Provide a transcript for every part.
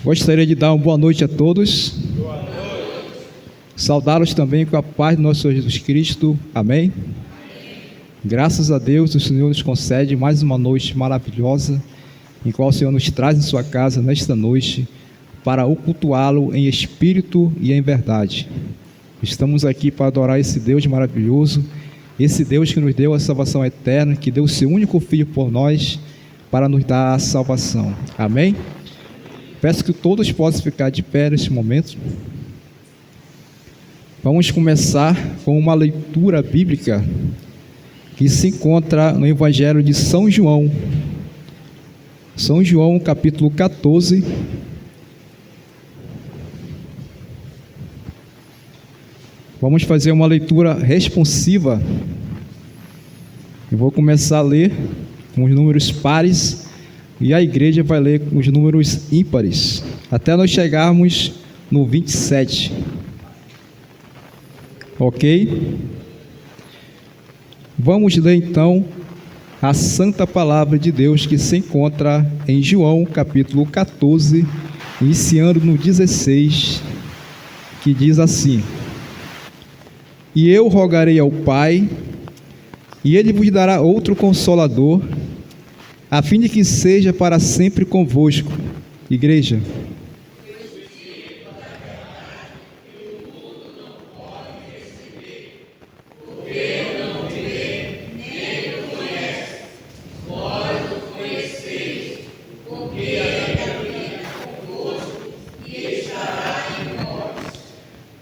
Gostaria de dar uma boa noite a todos. Saudá-los também com a paz do nosso Senhor Jesus Cristo. Amém? Graças a Deus, o Senhor nos concede mais uma noite maravilhosa, em qual o Senhor nos traz em sua casa nesta noite, para o cultuá-lo em espírito e em verdade. Estamos aqui para adorar esse Deus maravilhoso, esse Deus que nos deu a salvação eterna, que deu o seu único Filho por nós, para nos dar a salvação. Amém? Peço que todos possam ficar de pé neste momento. Vamos começar com uma leitura bíblica que se encontra no Evangelho de São João. São João, capítulo 14. Vamos fazer uma leitura responsiva. Eu vou começar a ler com os números pares e a igreja vai ler com os números ímpares, até nós chegarmos no 27. Ok? Vamos ler então a santa palavra de Deus que se encontra em João capítulo 14, iniciando no 16, que diz assim: E eu rogarei ao Pai, e Ele vos dará outro Consolador, a fim de que seja para sempre convosco. Igreja.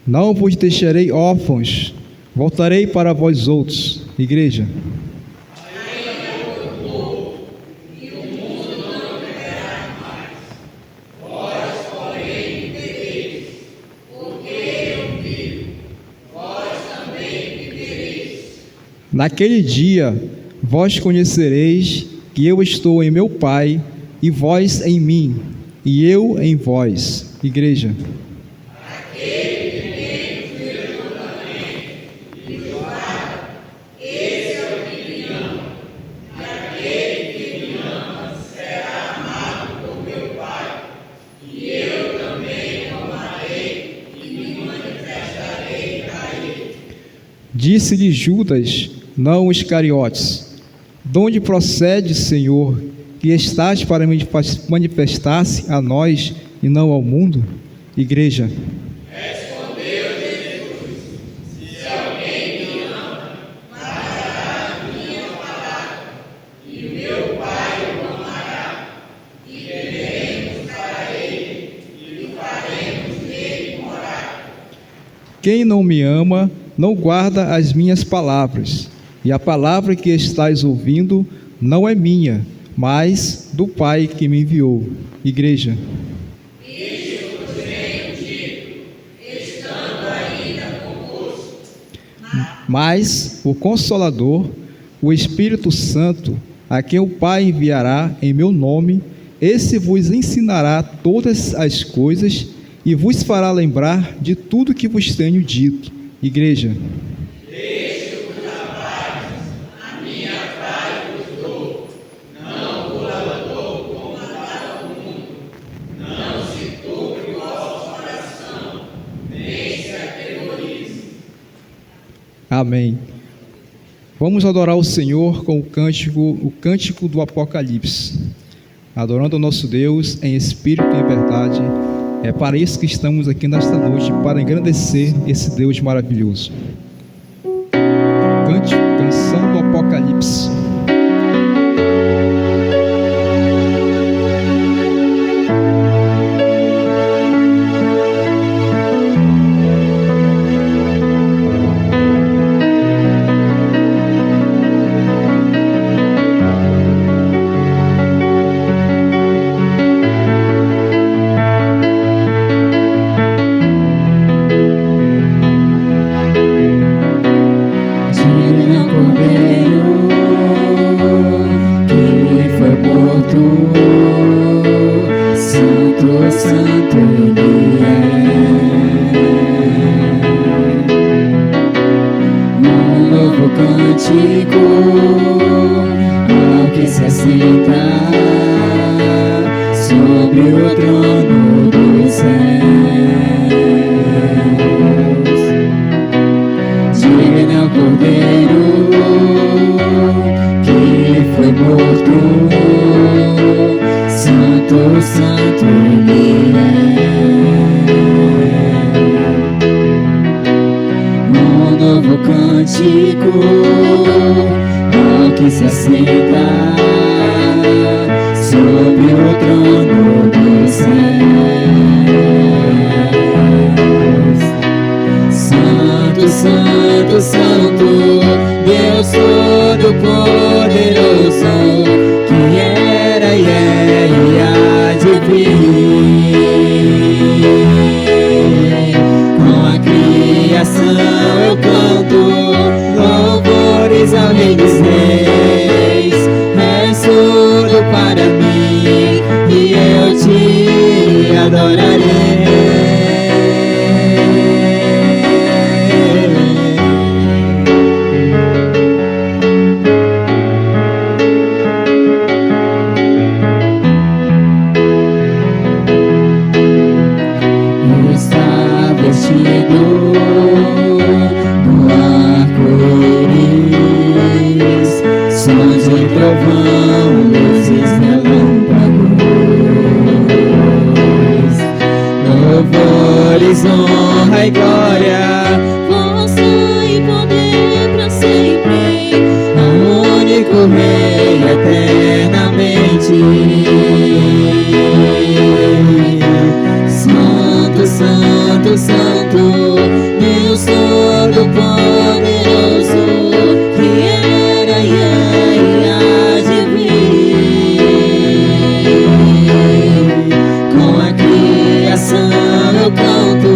Não vos deixarei órfãos, voltarei para vós outros. Igreja. Naquele dia, vós conhecereis que eu estou em meu Pai, e vós em mim, e eu em vós. Igreja. Disse-lhe Judas, não Iscariotes: de onde procede, Senhor, que estás para manifestar-se a nós e não ao mundo? Igreja. Respondeu Jesus: se alguém me ama, guardará a minha palavra, e meu Pai o amará, e viremos para ele, e o faremos nele morar. Quem não me ama, não guarda as minhas palavras, e a palavra que estais ouvindo não é minha, mas do Pai que me enviou. Igreja. Isto vos tenho dito, estando ainda convosco. Mas o Consolador, o Espírito Santo, a quem o Pai enviará em meu nome, esse vos ensinará todas as coisas e vos fará lembrar de tudo que vos tenho dito. Igreja. Deixo-vos a paz, a minha paz vos dou, não vos a dou como para o mundo. Não se turbe o vosso coração, nem se aterrorize. Amém. Vamos adorar o Senhor com o cântico do Apocalipse, adorando o nosso Deus em espírito e em verdade. É para isso que estamos aqui nesta noite, para engrandecer esse Deus maravilhoso. Canção do Apocalipse. Cântico ao que se assenta sobre o trono santo Ele é. Um novo cântico ao que se assenta sobre o trono dos céus. Santo, santo, santo, Deus Todo-Poderoso, que era e é e há de vir. Com a criação eu canto louvores ao Rei dos Reis. És tudo para mim e eu te adorarei. Honra e glória, força e poder para sempre, ao único Rei eternamente. Santo, santo, santo, Deus Todo-Poderoso, que era e é e há de vir. Com a criação eu canto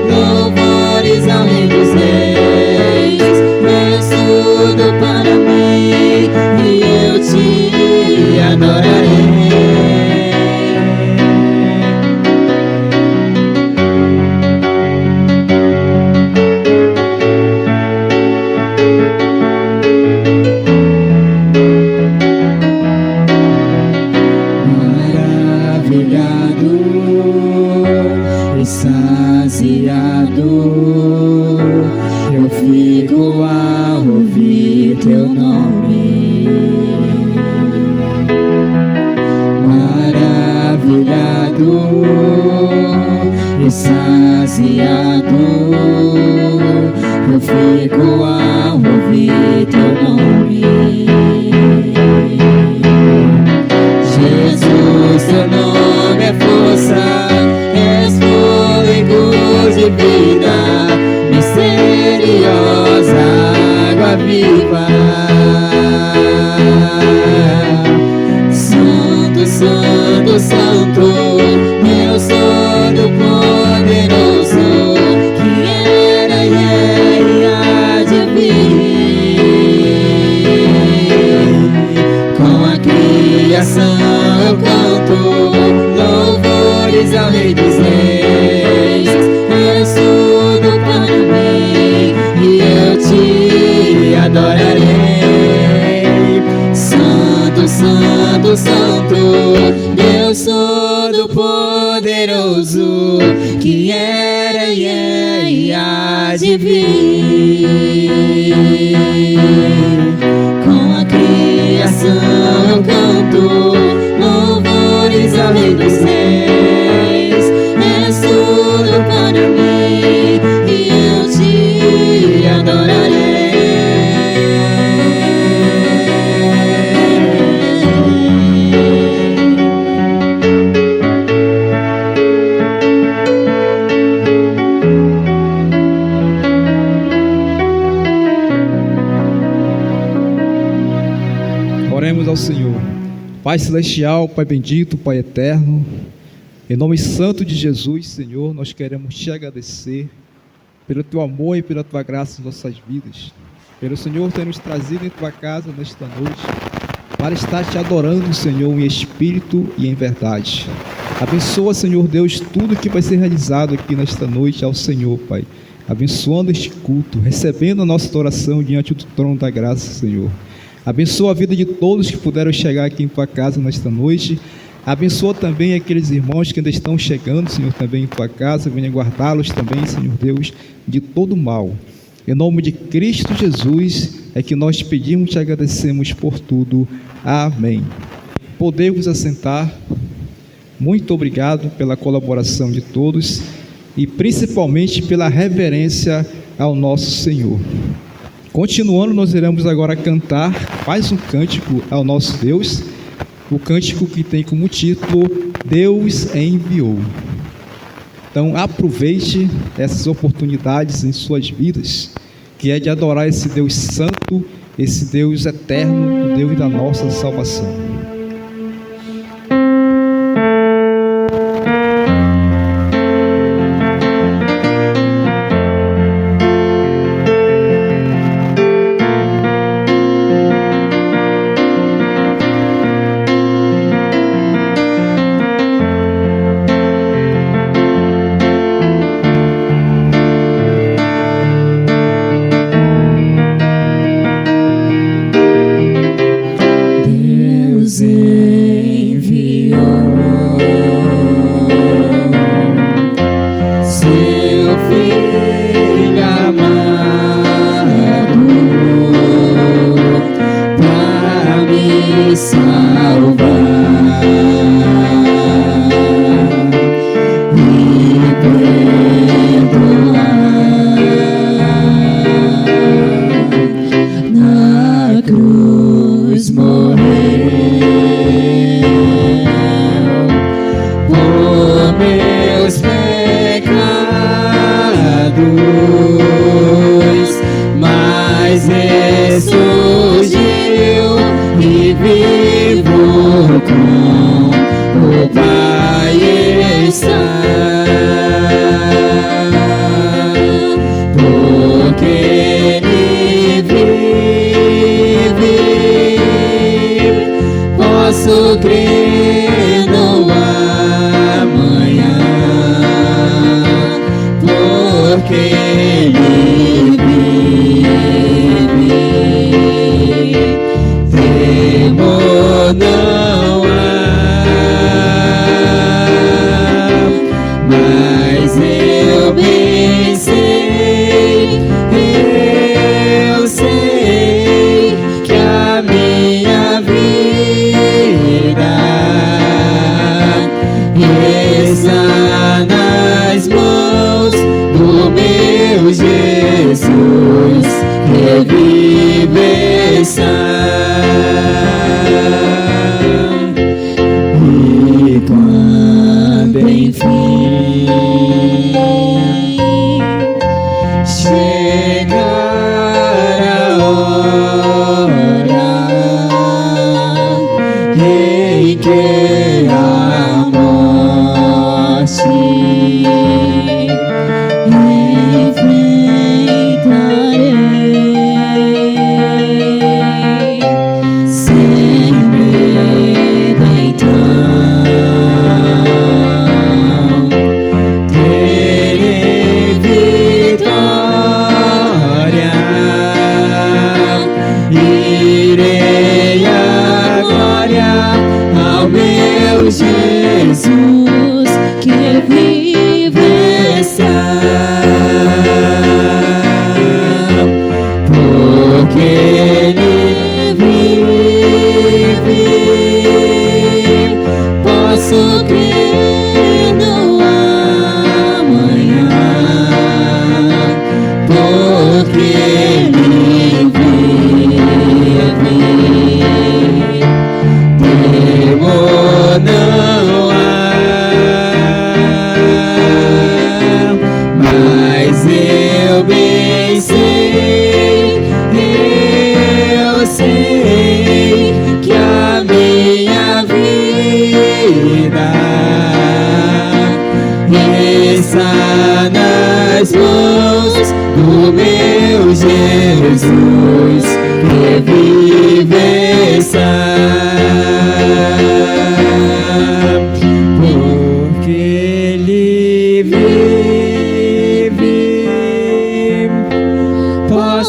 louvores ao Rei dos Reis. És tudo para mim e eu te adorarei. Maravilhado e saciado eu fico ao ouvir teu nome. Maravilhado e saciado eu fico ao ouvir teu nome. Jesus, teu nome é força, és fôlego de vida, misteriosa água viva. Santo, santo, santo, Deus Todo-Poderoso, que era e é e há de vir. Com a criação eu canto louvores ao Rei dos Reis. És tudo para mim e eu te adorarei. Santo, santo, santo, Deus Todo-Poderoso, que era e é e há de vir. Com a criação eu canto louvores ao Rei dos Reis. És tudo para mim e eu te adorarei. Oremos ao Senhor. Pai Celestial, Pai bendito, Pai eterno, em nome santo de Jesus, Senhor, nós queremos te agradecer pelo teu amor e pela tua graça em nossas vidas, pelo Senhor ter nos trazido em tua casa nesta noite, para estar te adorando, Senhor, em espírito e em verdade. Abençoa, Senhor Deus, tudo que vai ser realizado aqui nesta noite ao Senhor, Pai, abençoando este culto, recebendo a nossa oração diante do trono da graça, Senhor. Abençoa a vida de todos que puderam chegar aqui em tua casa nesta noite. Abençoa também aqueles irmãos que ainda estão chegando, Senhor, também em tua casa. Venha guardá-los também, Senhor Deus, de todo mal. Em nome de Cristo Jesus é que nós te pedimos e te agradecemos por tudo. Amém. Podemos assentar. Muito obrigado pela colaboração de todos e principalmente pela reverência ao nosso Senhor. Continuando, nós iremos agora cantar mais um cântico ao nosso Deus, o cântico que tem como título Deus enviou. Então aproveite essas oportunidades em suas vidas, que é de adorar esse Deus santo, esse Deus eterno, o Deus da nossa salvação.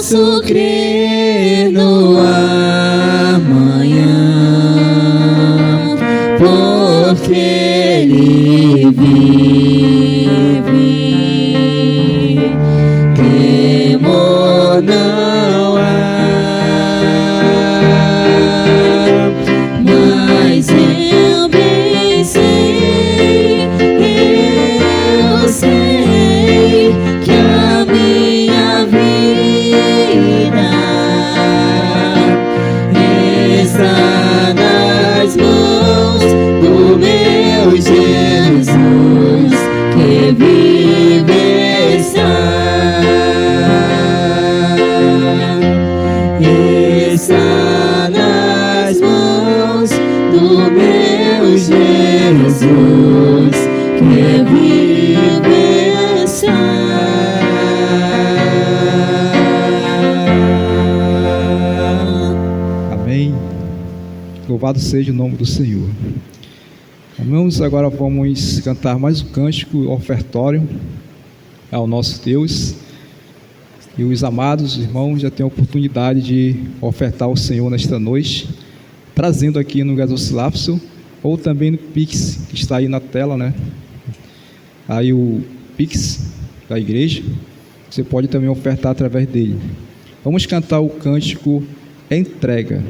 Posso crer no amanhã, porque Ele vive. Temor não há, mas eu bem sei Louvado seja o nome do Senhor. Irmãos, agora vamos cantar mais um cântico ofertório ao nosso Deus. E os amados irmãos já têm a oportunidade de ofertar ao Senhor nesta noite, trazendo aqui no gasosilapso ou também no Pix, que está aí na tela, né? Aí o Pix da igreja, você pode também ofertar através dele. Vamos cantar o cântico Entrega.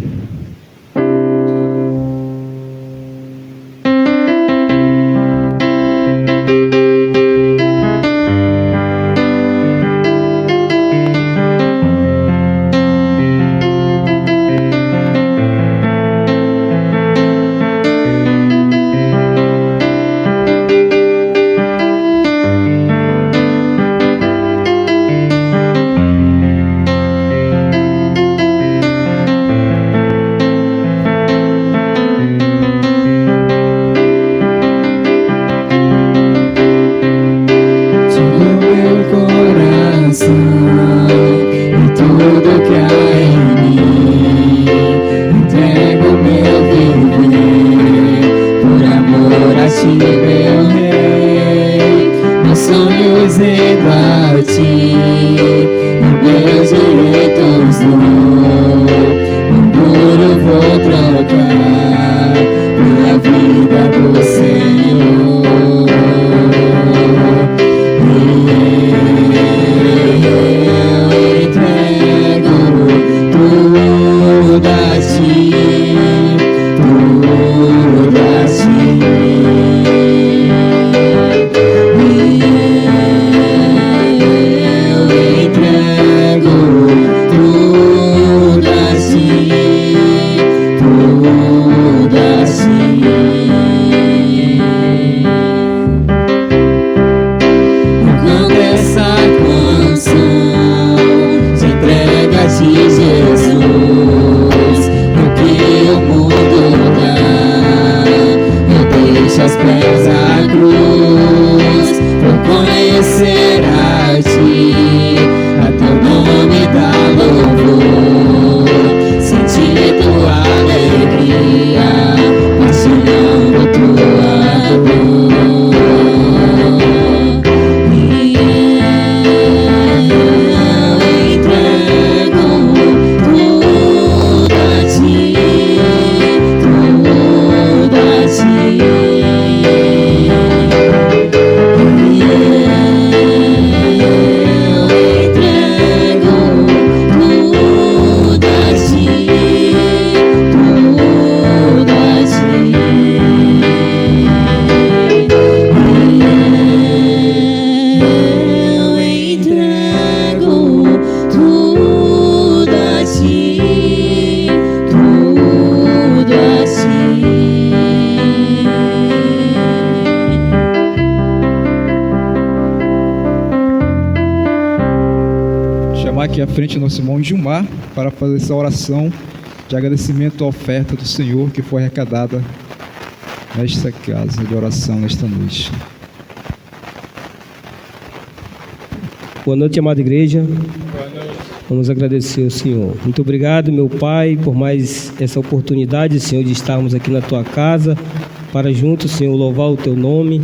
Aqui à frente o nosso irmão Gilmar para fazer essa oração de agradecimento à oferta do Senhor que foi arrecadada nesta casa de oração nesta noite. Boa noite, amada igreja. Vamos agradecer ao Senhor. Muito obrigado, meu Pai, por mais essa oportunidade, Senhor, de estarmos aqui na Tua casa, para juntos, Senhor, louvar o Teu nome,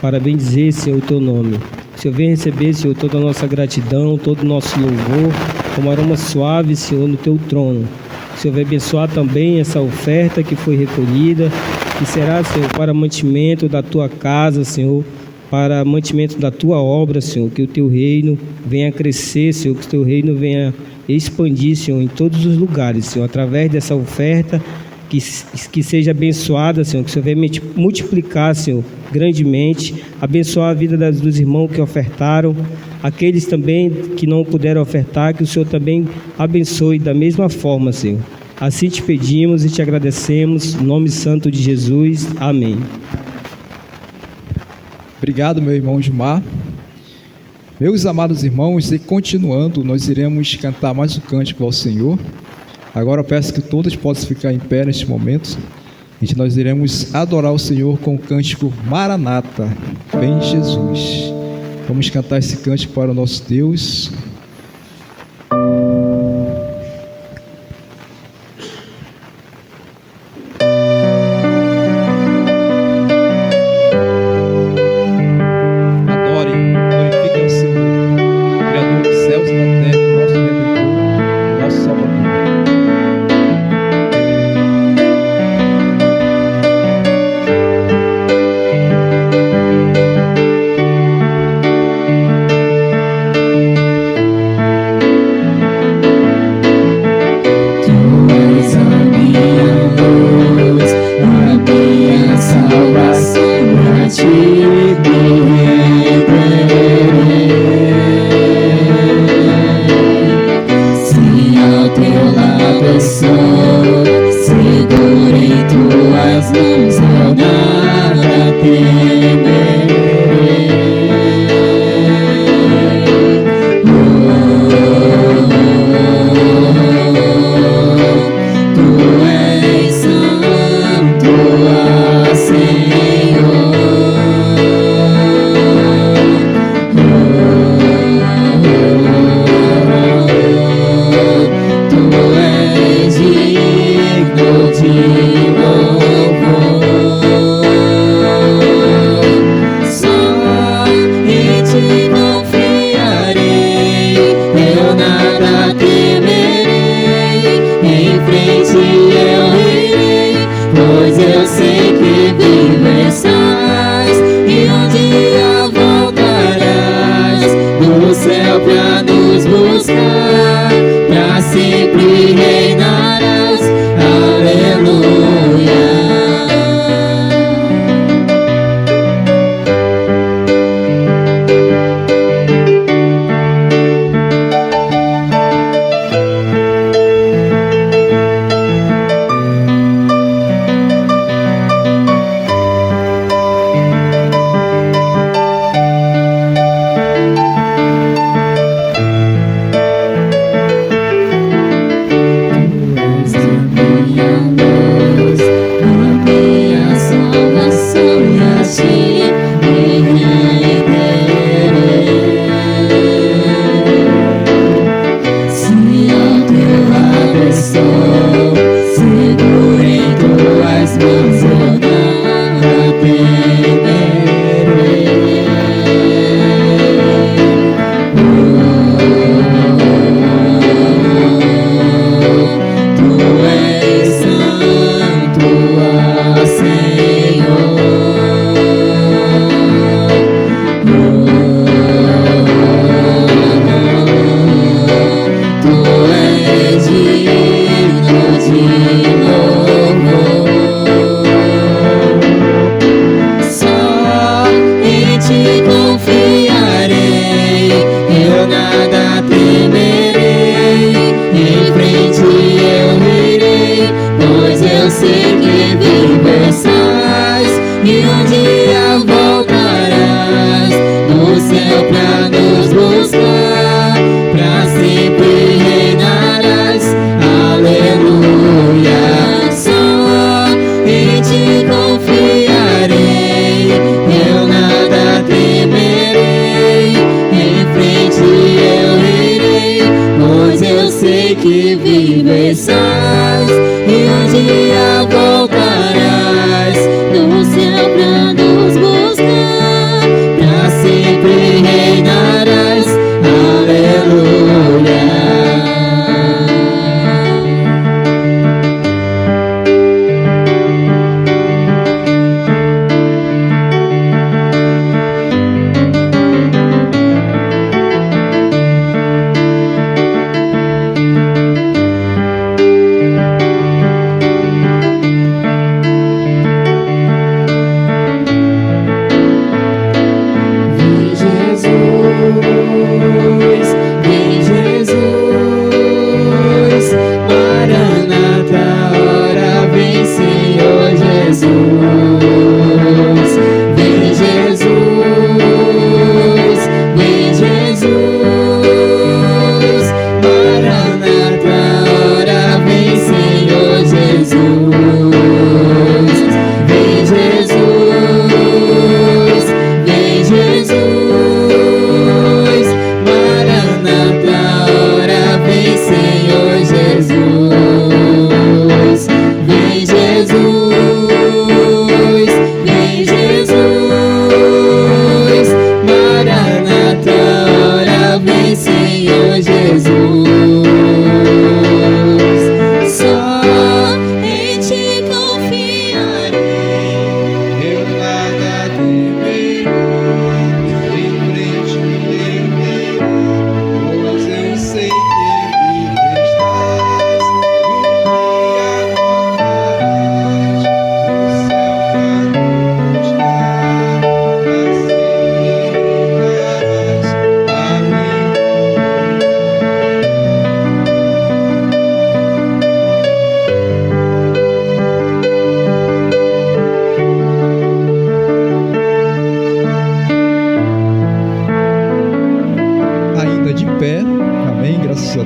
para bendizer, Senhor, o Teu nome. Senhor, venha receber, Senhor, toda a nossa gratidão, todo o nosso louvor, como aroma suave, Senhor, no Teu trono. Senhor, vai abençoar também essa oferta que foi recolhida, que será, Senhor, para mantimento da Tua casa, Senhor, para mantimento da Tua obra, Senhor, que o Teu reino venha crescer, Senhor, que o Teu reino venha expandir, Senhor, em todos os lugares, Senhor, através dessa oferta, que seja abençoada, Senhor, que o Senhor venha multiplicar, Senhor, grandemente, abençoar a vida dos irmãos que ofertaram, aqueles também que não puderam ofertar, que o Senhor também abençoe da mesma forma, Senhor. Assim te pedimos e te agradecemos, em nome santo de Jesus, amém. Obrigado, meu irmão Gilmar. Meus amados irmãos, e continuando, nós iremos cantar mais um cântico ao Senhor. Agora eu peço que todos possam ficar em pé neste momento, e nós iremos adorar o Senhor com o cântico Maranata, vem Jesus. Vamos cantar esse cântico para o nosso Deus.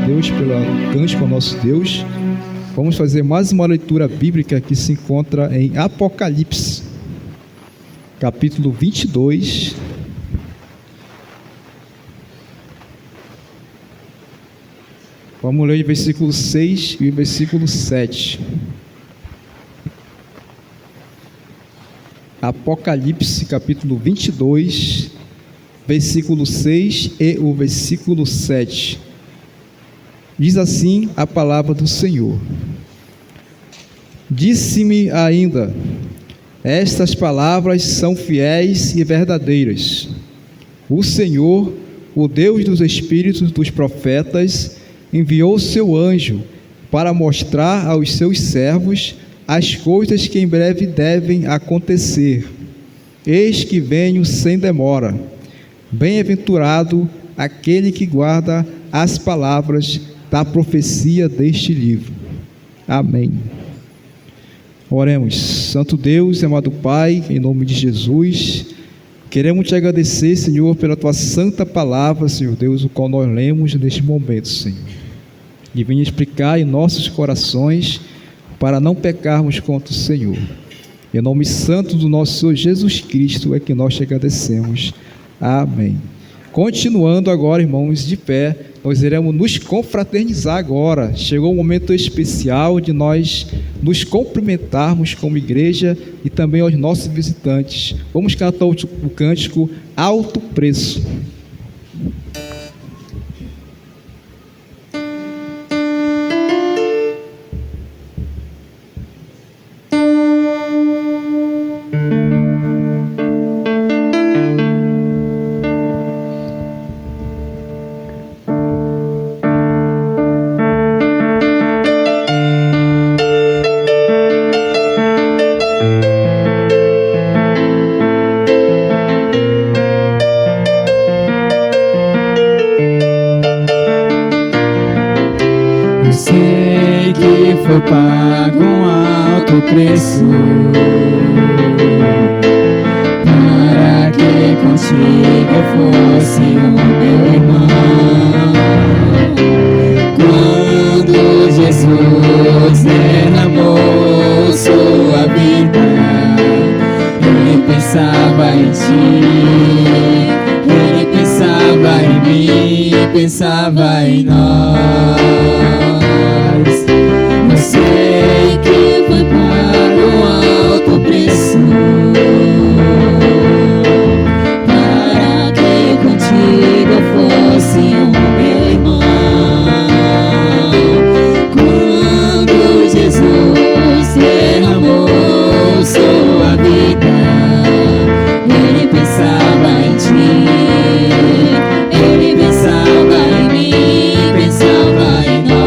Deus pelo cântico ao nosso Deus. Vamos fazer mais uma leitura bíblica que se encontra em Apocalipse, capítulo 22. Vamos ler o versículo 6 e o versículo 7. Apocalipse, capítulo 22, versículo 6 e o versículo 7. Diz assim a palavra do Senhor: Disse-me ainda: estas palavras são fiéis e verdadeiras. O Senhor, o Deus dos espíritos dos profetas, enviou seu anjo para mostrar aos seus servos as coisas que em breve devem acontecer. Eis que venho sem demora. Bem-aventurado aquele que guarda as palavras da profecia deste livro. Amém. Oremos. Santo Deus e amado Pai, em nome de Jesus, queremos te agradecer, Senhor, pela tua santa palavra, Senhor Deus, o qual nós lemos neste momento, Senhor. E venha explicar em nossos corações para não pecarmos contra o Senhor. Em nome santo do nosso Senhor Jesus Cristo é que nós te agradecemos. Amém. Continuando agora, irmãos, de pé, nós iremos nos confraternizar agora. Chegou o momento especial de nós nos cumprimentarmos como igreja e também aos nossos visitantes. Vamos cantar o cântico Alto Preço. Foi pago um alto preço para que contigo fosse o meu irmão. Quando Jesus derramou sua vida, Ele pensava em ti, Ele pensava em mim, pensava em nós. Sei que foi pago um alto preço para que contigo fosse o meu irmão. Quando Jesus derramou sua vida, Ele pensava em ti, Ele pensava em mim, pensava em nós.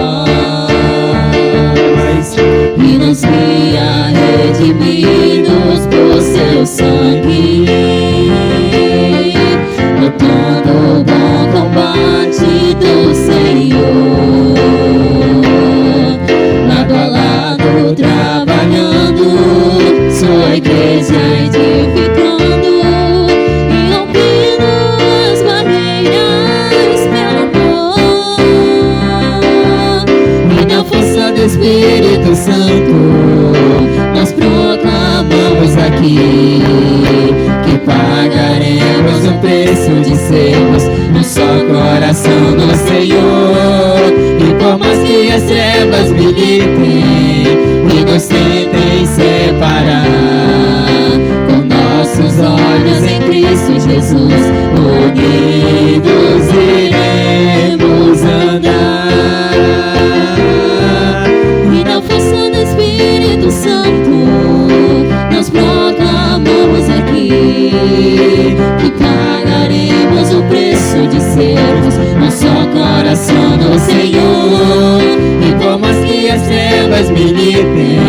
E nos via redimidos por seu sangue, lutando o bom combate do Senhor, lado a lado trabalhando, sua igreja edificando e rompendo as barreiras pelo amor. E na força do Espírito Santo nós proclamamos aqui que pagaremos o preço de sermos um só coração no Senhor. E por mais que as trevas militem e nos tentem separar, com nossos olhos em Cristo Jesus, unidos iremos andar. E na força do Espírito Santo nós proclamamos aqui que pagaremos o preço de sermos um só coração no Senhor. E por mais que as trevas militem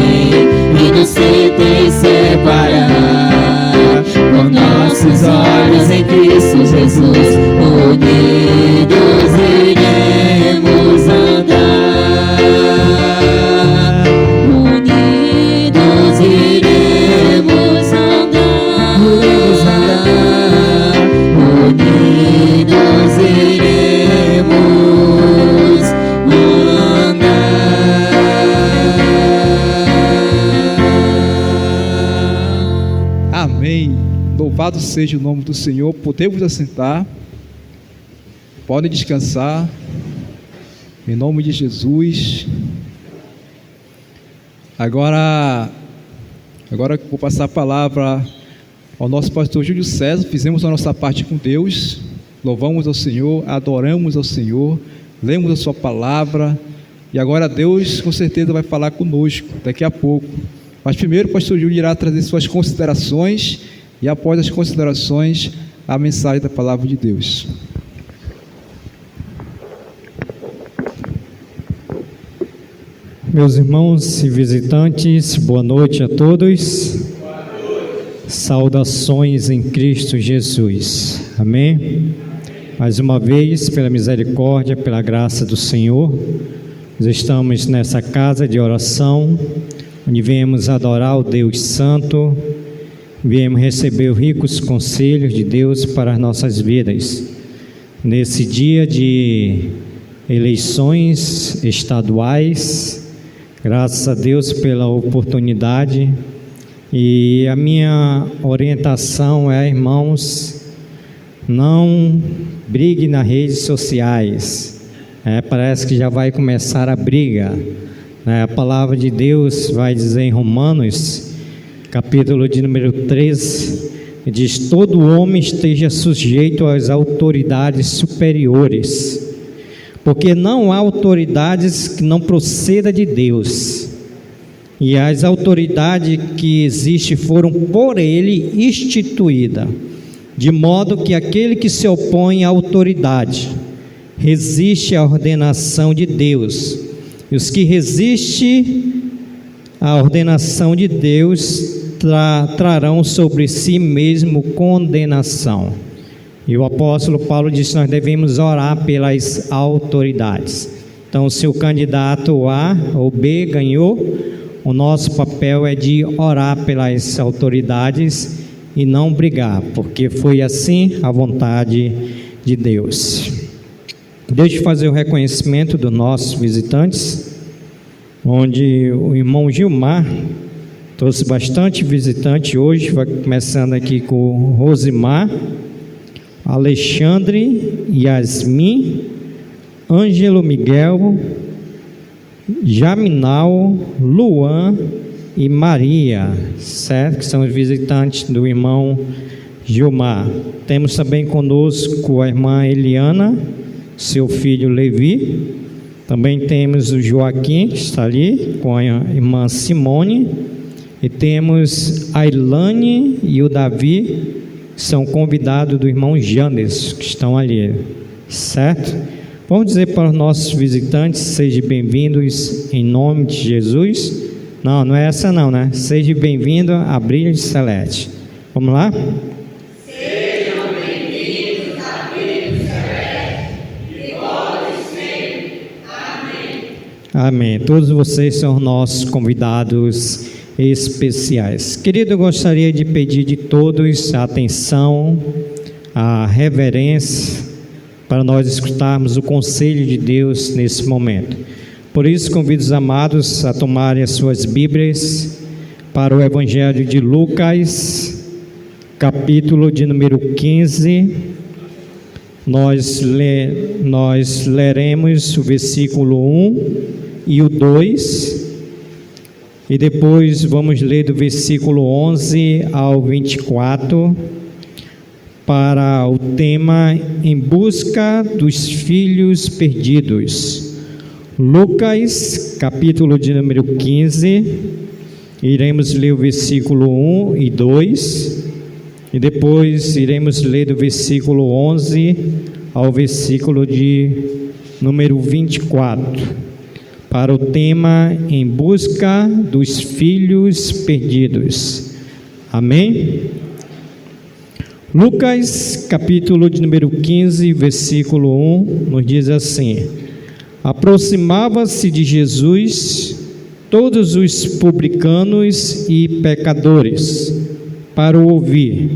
e nos tentem separar, com nossos olhos em Cristo Jesus, unidos iremos andar. Unidos iremos andar. Unidos iremos seja o nome do Senhor. Podemos assentar. Podem descansar. Em nome de Jesus. Agora vou passar a palavra ao nosso pastor Júlio César. Fizemos a nossa parte com Deus. Louvamos ao Senhor, adoramos ao Senhor, lemos a sua palavra. E agora Deus com certeza vai falar conosco daqui a pouco. Mas primeiro o pastor Júlio irá trazer suas considerações. E após as considerações, a mensagem da palavra de Deus. Meus irmãos e visitantes, boa noite a todos. Boa noite. Saudações em Cristo Jesus. Amém? Mais uma vez, pela misericórdia, pela graça do Senhor, nós estamos nessa casa de oração, onde viemos adorar o Deus Santo, viemos receber os ricos conselhos de Deus para as nossas vidas. Nesse dia de eleições estaduais, graças a Deus pela oportunidade, e a minha orientação é, irmãos, não brigue nas redes sociais. Parece que já vai começar a briga. A palavra de Deus vai dizer em Romanos, capítulo de número 13, diz: todo homem esteja sujeito às autoridades superiores, porque não há autoridades que não proceda de Deus, e as autoridades que existem foram por Ele instituídas, de modo que aquele que se opõe à autoridade resiste à ordenação de Deus, e os que resistem à ordenação de Deus trarão sobre si mesmo condenação. E o apóstolo Paulo disse que nós devemos orar pelas autoridades. Então, se o candidato A ou B ganhou, o nosso papel é de orar pelas autoridades e não brigar, porque foi assim a vontade de Deus. Deixa eu fazer o reconhecimento dos nossos visitantes, onde o irmão Gilmar trouxe bastante visitante hoje. Vai começando aqui com o Rosimar, Alexandre, Yasmin, Ângelo Miguel, Jaminal, Luan e Maria, certo? Que são os visitantes do irmão Gilmar. Temos também conosco a irmã Eliana, seu filho Levi. Também temos o Joaquim, que está ali, com a irmã Simone. E temos a Ilane e o Davi, são convidados do irmão Jandes, que estão ali, certo? Vamos dizer para os nossos visitantes: sejam bem-vindos em nome de Jesus. Não é essa não, né? Seja bem-vindo a Brilho de Celeste. Vamos lá? Sejam bem-vindos a Brilho de Celeste, e volte sempre. Amém. Amém. Todos vocês são nossos convidados especiais. Querido, eu gostaria de pedir de todos a atenção, a reverência, para nós escutarmos o conselho de Deus nesse momento. Por isso, convido os amados a tomarem as suas Bíblias para o Evangelho de Lucas, capítulo de número 15. Nós leremos o versículo 1 e o 2, e depois vamos ler do versículo 11 ao 24, para o tema Em Busca dos Filhos Perdidos. Lucas, capítulo de número 15, iremos ler o versículo 1 e 2, e depois iremos ler do versículo 11 ao versículo de número 24, para o tema Em Busca dos Filhos Perdidos. Amém? Lucas, capítulo de número 15, versículo 1, nos diz assim: aproximava-se de Jesus todos os publicanos e pecadores para o ouvir,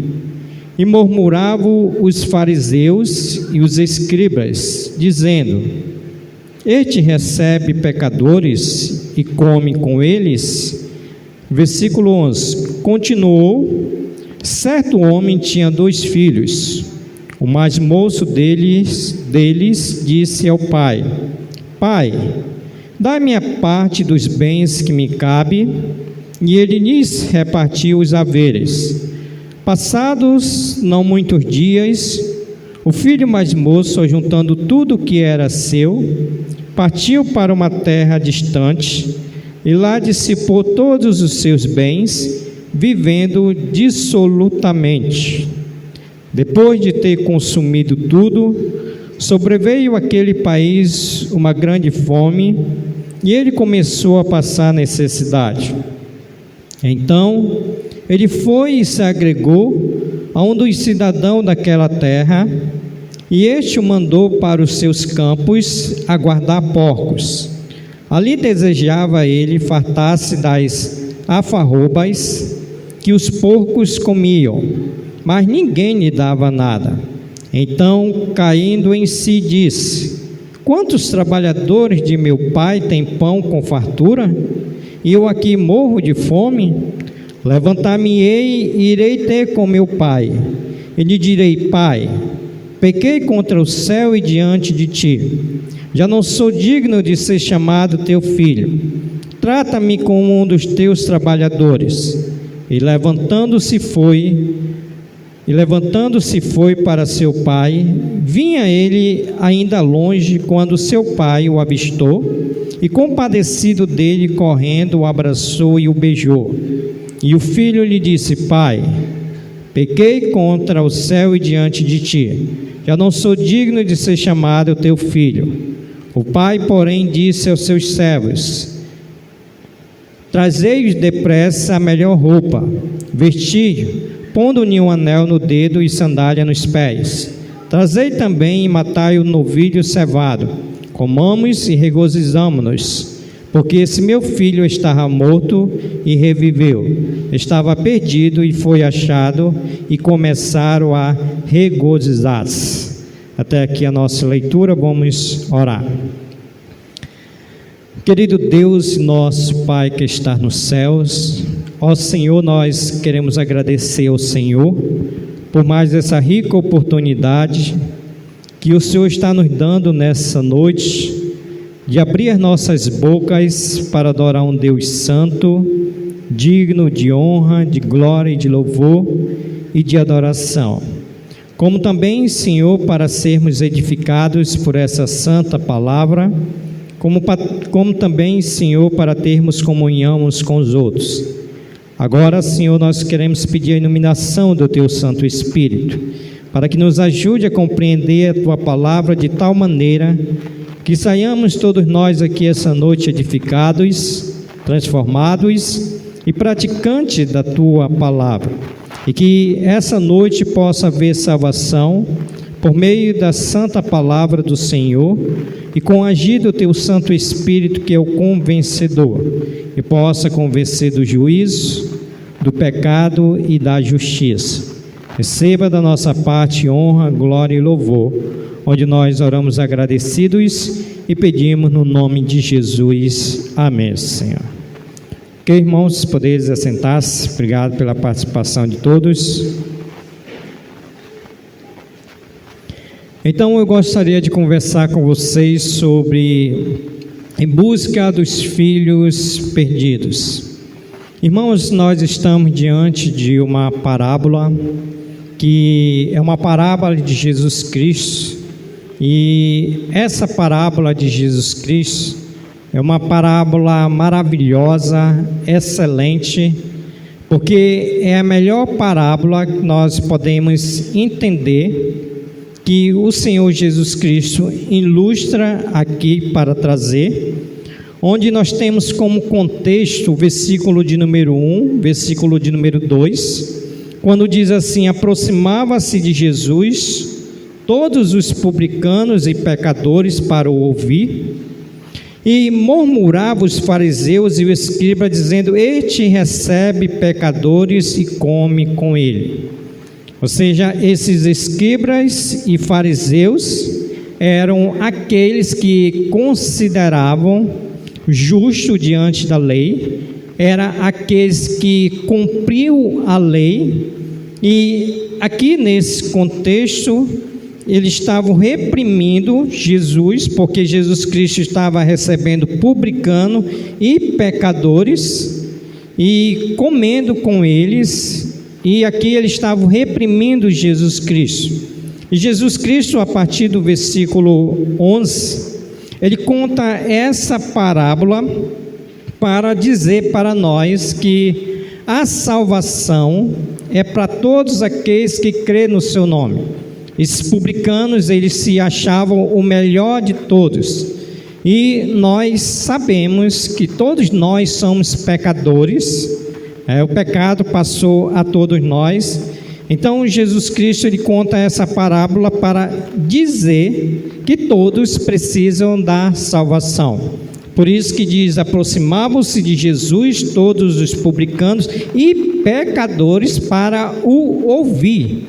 e murmuravam os fariseus e os escribas, dizendo: este recebe pecadores e come com eles. Versículo 11, continuou: Certo homem tinha 2 filhos. O mais moço deles disse ao pai: Pai, dá-me a parte dos bens que me cabe. E ele lhes repartiu os haveres. Passados não muitos dias, o filho mais moço, juntando tudo o que era seu, partiu para uma terra distante e lá dissipou todos os seus bens, vivendo dissolutamente. Depois de ter consumido tudo, sobreveio àquele país uma grande fome e ele começou a passar necessidade. Então ele foi e se agregou a um dos cidadãos daquela terra, e este o mandou para os seus campos a guardar porcos. Ali desejava ele fartar-se das alfarrobas que os porcos comiam, mas ninguém lhe dava nada. Então, caindo em si, disse: Quantos trabalhadores de meu pai têm pão com fartura, e eu aqui morro de fome? Levantar-me-ei e irei ter com meu pai, e lhe direi: Pai, pequei contra o céu e diante de ti, já não sou digno de ser chamado teu filho, trata-me como um dos teus trabalhadores. E levantando-se foi para seu pai. Vinha ele ainda longe quando seu pai o avistou, e compadecido dele, correndo, o abraçou e o beijou. E o filho lhe disse: Pai, pequei contra o céu e diante de ti, já não sou digno de ser chamado teu filho. O pai, porém, disse aos seus servos: Trazei-lhes depressa a melhor roupa, vestir, pondo-lhe um anel no dedo e sandália nos pés. Trazei também e matai o novilho cevado. Comamos e regozijamo-nos, porque esse meu filho estava morto e reviveu, estava perdido e foi achado, e começaram a regozijar-se. Até aqui a nossa leitura, vamos orar. Querido Deus, nosso Pai que está nos céus, ó Senhor, nós queremos agradecer ao Senhor por mais essa rica oportunidade que o Senhor está nos dando nessa noite, de abrir as nossas bocas para adorar um Deus santo, digno de honra, de glória e de louvor e de adoração. Como também, Senhor, para sermos edificados por essa santa palavra, como também, Senhor, para termos comunhão uns com os outros. Agora, Senhor, nós queremos pedir a iluminação do Teu Santo Espírito, para que nos ajude a compreender a Tua palavra de tal maneira que saiamos todos nós aqui essa noite edificados, transformados e praticantes da Tua palavra, e que essa noite possa haver salvação por meio da santa palavra do Senhor e com o agir do Teu Santo Espírito, que é o convencedor, e possa convencer do juízo, do pecado e da justiça. Receba da nossa parte honra, glória e louvor, onde nós oramos agradecidos e pedimos no nome de Jesus. Amém, Senhor. Ok, irmãos, podeis assentar-se. Obrigado pela participação de todos. Então eu gostaria de conversar com vocês sobre em busca dos filhos perdidos. Irmãos, nós estamos diante de uma parábola que é uma parábola de Jesus Cristo, e essa parábola de Jesus Cristo é uma parábola maravilhosa, excelente, porque é a melhor parábola que nós podemos entender, que o Senhor Jesus Cristo ilustra aqui para trazer, onde nós temos como contexto o versículo de número 1, versículo de número 2, quando diz assim: aproximava-se de Jesus todos os publicanos e pecadores para o ouvir, e murmuravam os fariseus e o escriba, dizendo: este recebe pecadores e come com ele. Ou seja, esses escribas e fariseus eram aqueles que consideravam justo diante da lei, era aqueles que cumpriam a lei E aqui nesse contexto, eles estavam reprimindo Jesus, porque Jesus Cristo estava recebendo publicano e pecadores e comendo com eles, e aqui eles estavam reprimindo Jesus Cristo. E Jesus Cristo, a partir do versículo 11, ele conta essa parábola para dizer para nós que a salvação é para todos aqueles que crêem no seu nome. Esses publicanos, eles se achavam o melhor de todos, e nós sabemos que todos nós somos pecadores, o pecado passou a todos nós. Então Jesus Cristo, ele conta essa parábola para dizer que todos precisam da salvação. Por isso que diz: aproximavam-se de Jesus todos os publicanos e pecadores para o ouvir,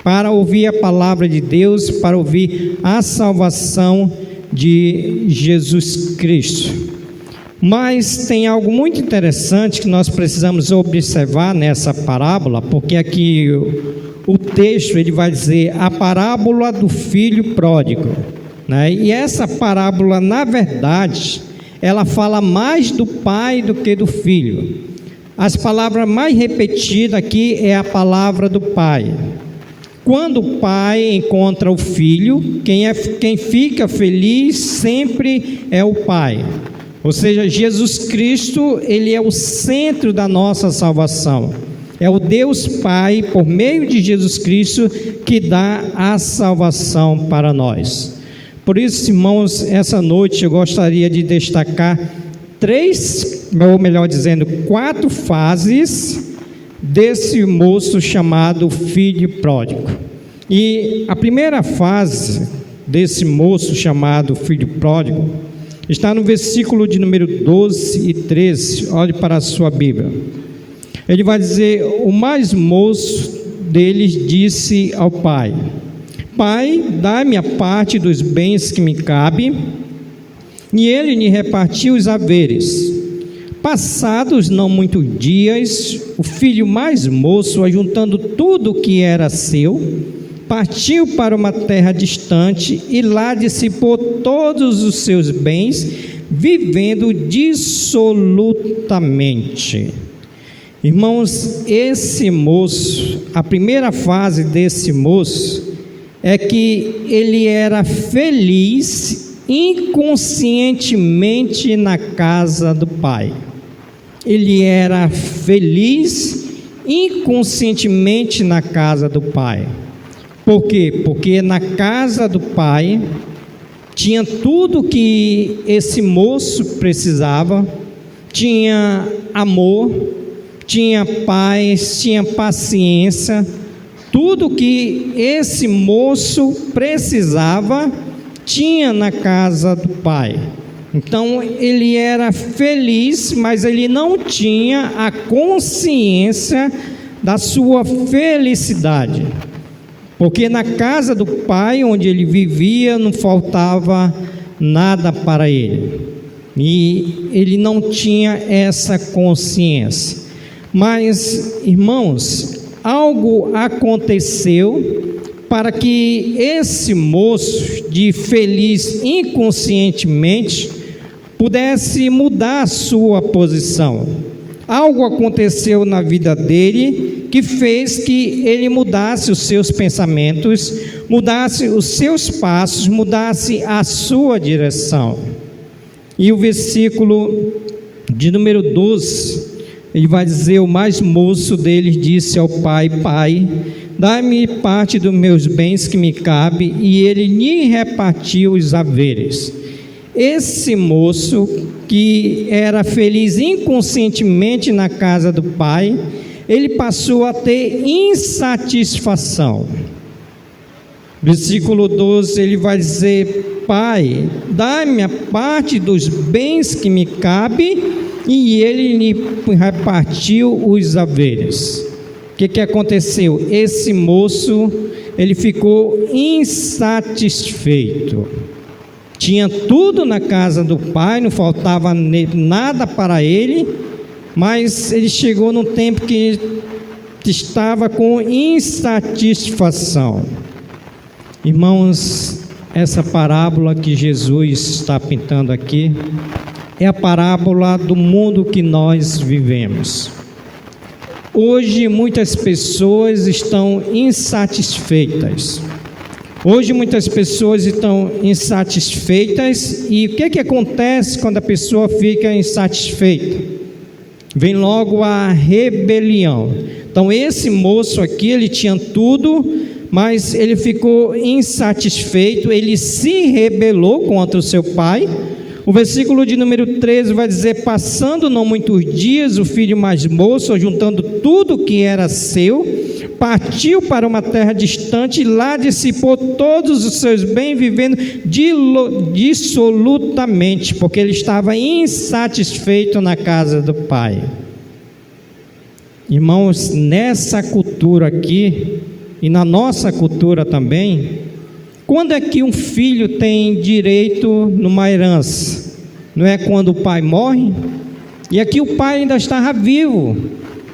para ouvir a palavra de Deus, para ouvir a salvação de Jesus Cristo. Mas tem algo muito interessante que nós precisamos observar nessa parábola, porque aqui o texto ele vai dizer a parábola do filho pródigo, né? E essa parábola, na verdade, ela fala mais do pai do que do filho. As palavras mais repetidas aqui é a palavra do pai. Quando o pai encontra o filho, quem fica feliz sempre é o pai. Ou seja, Jesus Cristo, ele é o centro da nossa salvação. É o Deus Pai, por meio de Jesus Cristo, que dá a salvação para nós. Por isso, irmãos, essa noite eu gostaria de destacar quatro fases desse moço chamado filho pródigo. E a primeira fase desse moço chamado filho pródigo está no versículo de número 12 e 13. Olhe para a sua Bíblia. Ele vai dizer: o mais moço deles disse ao pai: Pai, dá-me a parte dos bens que me cabe. E ele lhe repartiu os haveres. Passados não muitos dias, o filho mais moço, ajuntando tudo o que era seu, partiu para uma terra distante e lá dissipou todos os seus bens, vivendo dissolutamente. Irmãos, esse moço, a primeira fase desse moço é que ele era feliz inconscientemente na casa do pai. Ele era feliz inconscientemente na casa do pai. Por quê? Porque na casa do pai tinha tudo que esse moço precisava, tinha amor, tinha paz, tinha paciência, tudo que esse moço precisava tinha na casa do pai. Então ele era feliz, mas ele não tinha a consciência da sua felicidade, porque na casa do pai onde ele vivia não faltava nada para ele, e ele não tinha essa consciência. Mas, irmãos, algo aconteceu para que esse moço, de feliz inconscientemente, pudesse mudar a sua posição. Algo aconteceu na vida dele que fez que ele mudasse os seus pensamentos, mudasse os seus passos, mudasse a sua direção. E o versículo de número 12, ele vai dizer: o mais moço deles disse ao pai: Pai, dá-me parte dos meus bens que me cabe, e ele lhe repartiu os haveres. Esse moço, que era feliz inconscientemente na casa do pai, ele passou a ter insatisfação. Versículo 12, ele vai dizer: Pai, dá-me a parte dos bens que me cabe, e ele lhe repartiu os haveres. O que aconteceu? Esse moço, ele ficou insatisfeito. Tinha tudo na casa do pai, não faltava nada para ele, mas ele chegou num tempo que estava com insatisfação. Irmãos, essa parábola que Jesus está pintando aqui é a parábola do mundo que nós vivemos. Hoje muitas pessoas estão insatisfeitas. Hoje muitas pessoas estão insatisfeitas, e o que acontece quando a pessoa fica insatisfeita? Vem logo a rebelião. Então esse moço aqui, ele tinha tudo, mas ele ficou insatisfeito, ele se rebelou contra o seu pai. O versículo de número 13 vai dizer: passando não muitos dias, o filho mais moço, juntando tudo que era seu, partiu para uma terra distante e lá dissipou todos os seus bens, vivendo dissolutamente, porque ele estava insatisfeito na casa do pai. Irmãos, nessa cultura aqui, e na nossa cultura também, quando é que um filho tem direito numa herança? Não é quando o pai morre? E aqui o pai ainda estava vivo,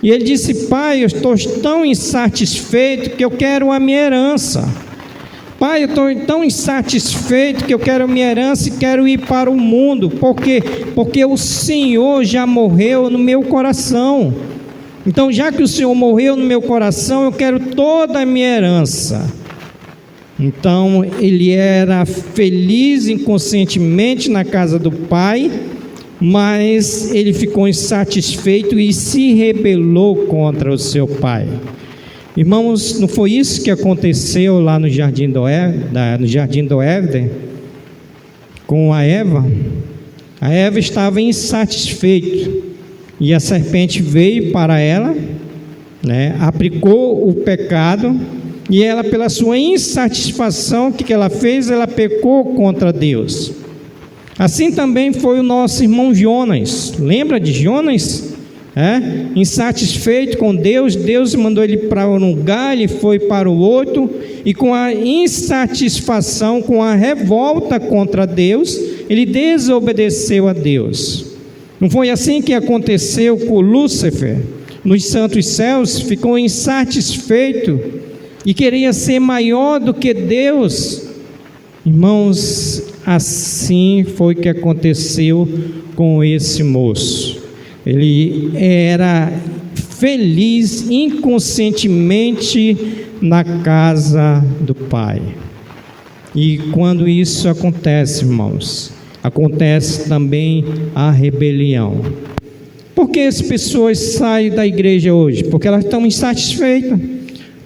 e ele disse: pai, eu estou tão insatisfeito que eu quero a minha herança. Pai, eu estou tão insatisfeito que eu quero a minha herança e quero ir para o mundo. Por quê? Porque o Senhor já morreu no meu coração. Então, já que o Senhor morreu no meu coração, eu quero toda a minha herança. Então, ele era feliz inconscientemente na casa do pai, mas ele ficou insatisfeito e se rebelou contra o seu pai. Irmãos, não foi isso que aconteceu lá no Jardim do Éden com a Eva? A Eva estava insatisfeita e a serpente veio para ela, aplicou o pecado, e ela, pela sua insatisfação, o que ela fez? Ela pecou contra Deus. Assim também foi o nosso irmão Jonas. Lembra de Jonas? Insatisfeito com Deus, Deus mandou ele para um lugar, ele foi para o outro, e com a insatisfação, com a revolta contra Deus, ele desobedeceu a Deus. Não foi assim que aconteceu com Lúcifer? Nos santos céus, ficou insatisfeito e queria ser maior do que Deus. Irmãos, assim foi que aconteceu com esse moço. Ele era feliz inconscientemente na casa do pai. E quando isso acontece, irmãos, acontece também a rebelião. Por que as pessoas saem da igreja hoje? Porque elas estão insatisfeitas.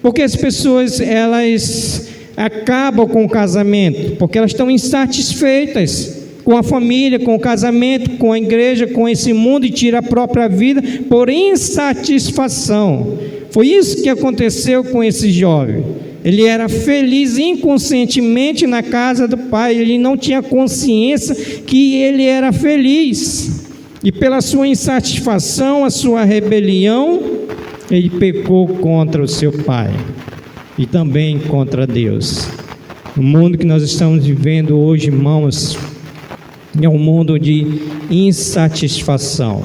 Porque as pessoas, elas acabam com o casamento? Porque elas estão insatisfeitas com a família, com o casamento, com a igreja, com esse mundo, e tiram a própria vida por insatisfação. Foi isso que aconteceu com esse jovem. Ele era feliz inconscientemente na casa do pai, ele não tinha consciência que ele era feliz. E pela sua insatisfação, a sua rebelião, ele pecou contra o seu pai e também contra Deus. O mundo que nós estamos vivendo hoje, irmãos, é um mundo de insatisfação.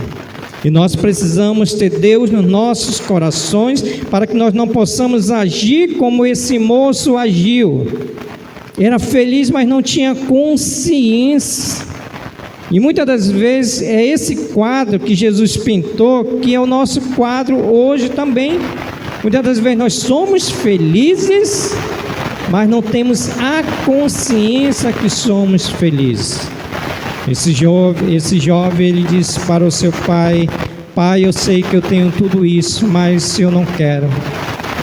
E nós precisamos ter Deus nos nossos corações para que nós não possamos agir como esse moço agiu. Era feliz, mas não tinha consciência. E muitas das vezes é esse quadro que Jesus pintou que é o nosso quadro hoje também. Muitas das vezes nós somos felizes, mas não temos a consciência que somos felizes. Esse jovem, ele disse para o seu pai: pai, eu sei que eu tenho tudo isso, mas eu não quero.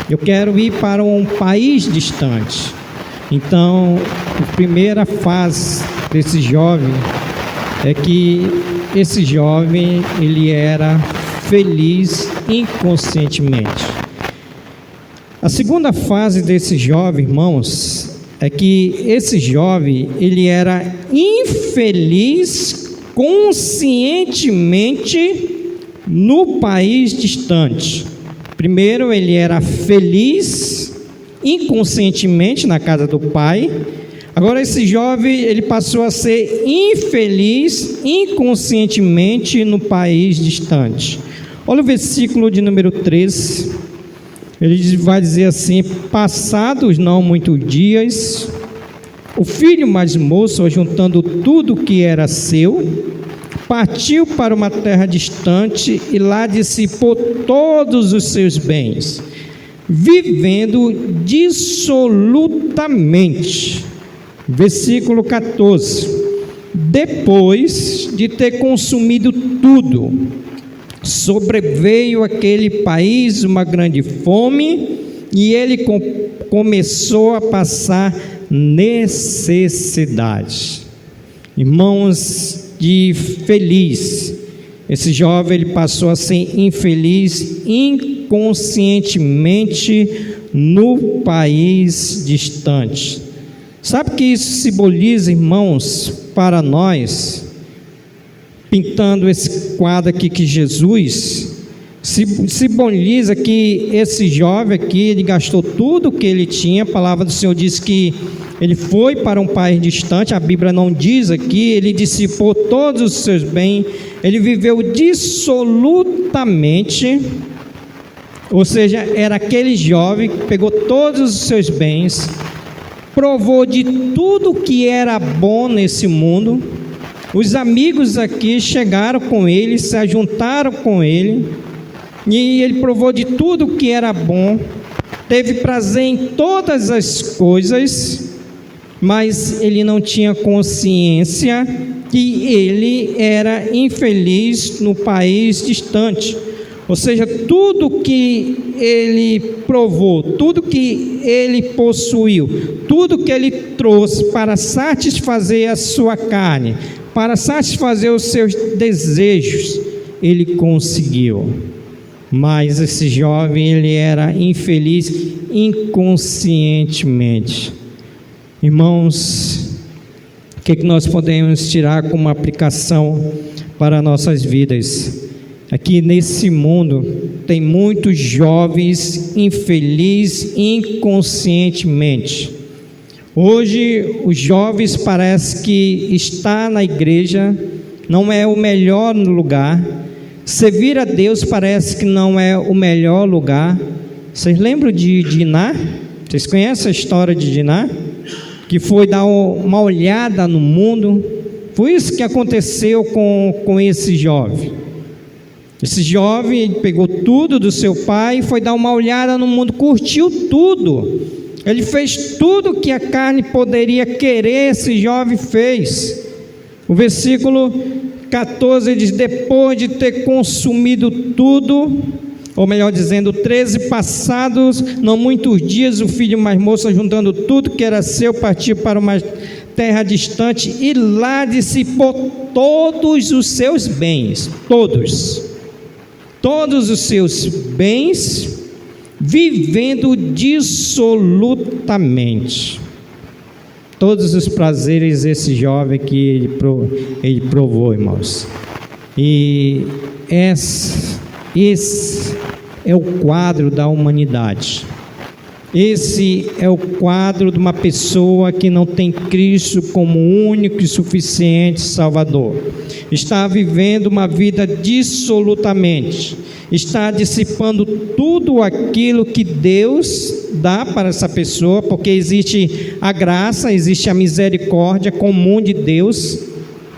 Eu quero ir para um país distante. Então, a primeira fase desse jovem é que esse jovem, ele era feliz inconscientemente. A segunda fase desse jovem, irmãos, é que esse jovem, ele era infeliz conscientemente no país distante. Primeiro, ele era feliz inconscientemente na casa do pai. Agora esse jovem, ele passou a ser infeliz inconscientemente no país distante. Olha o versículo de número 13. Ele vai dizer assim: passados não muitos dias, o filho mais moço, juntando tudo que era seu, partiu para uma terra distante e lá dissipou todos os seus bens, vivendo dissolutamente. Versículo 14: depois de ter consumido tudo, sobreveio àquele país uma grande fome e ele começou a passar necessidade. Irmãos, de feliz, esse jovem ele passou a ser infeliz inconscientemente no país distante. Sabe o que isso simboliza, irmãos, para nós? Pintando esse quadro aqui, que Jesus simboliza que esse jovem aqui, ele gastou tudo o que ele tinha. A palavra do Senhor diz que ele foi para um país distante, a Bíblia não diz aqui, ele dissipou todos os seus bens, ele viveu dissolutamente, ou seja, era aquele jovem que pegou todos os seus bens, provou de tudo que era bom nesse mundo. Os amigos aqui chegaram com ele, se ajuntaram com ele, e ele provou de tudo que era bom, teve prazer em todas as coisas, mas ele não tinha consciência que ele era infeliz no país distante. Ou seja, tudo que ele provou, tudo que ele possuiu, tudo que ele trouxe para satisfazer a sua carne, para satisfazer os seus desejos, ele conseguiu. Mas esse jovem, ele era infeliz inconscientemente. Irmãos, o que nós podemos tirar como aplicação para nossas vidas? Aqui nesse mundo tem muitos jovens infelizes inconscientemente. Hoje os jovens parece que estar na igreja não é o melhor lugar. Servir a Deus parece que não é o melhor lugar. Vocês lembram de Diná? Vocês conhecem a história de Diná? Que foi dar uma olhada no mundo. Foi isso que aconteceu com esse jovem. Esse jovem, ele pegou tudo do seu pai e foi dar uma olhada no mundo, curtiu tudo. Ele fez tudo que a carne poderia querer, esse jovem fez. O versículo 14 diz: depois de ter consumido tudo, ou melhor dizendo, 13, passados não muitos dias, o filho mais moço, juntando tudo que era seu, partiu para uma terra distante e lá dissipou todos os seus bens, todos os seus bens, vivendo dissolutamente. Todos os prazeres esse jovem que ele provou, irmãos. E esse é o quadro da humanidade. Esse é o quadro de uma pessoa que não tem Cristo como único e suficiente Salvador. Está vivendo uma vida dissolutamente, está dissipando tudo aquilo que Deus dá para essa pessoa, porque existe a graça, existe a misericórdia comum de Deus,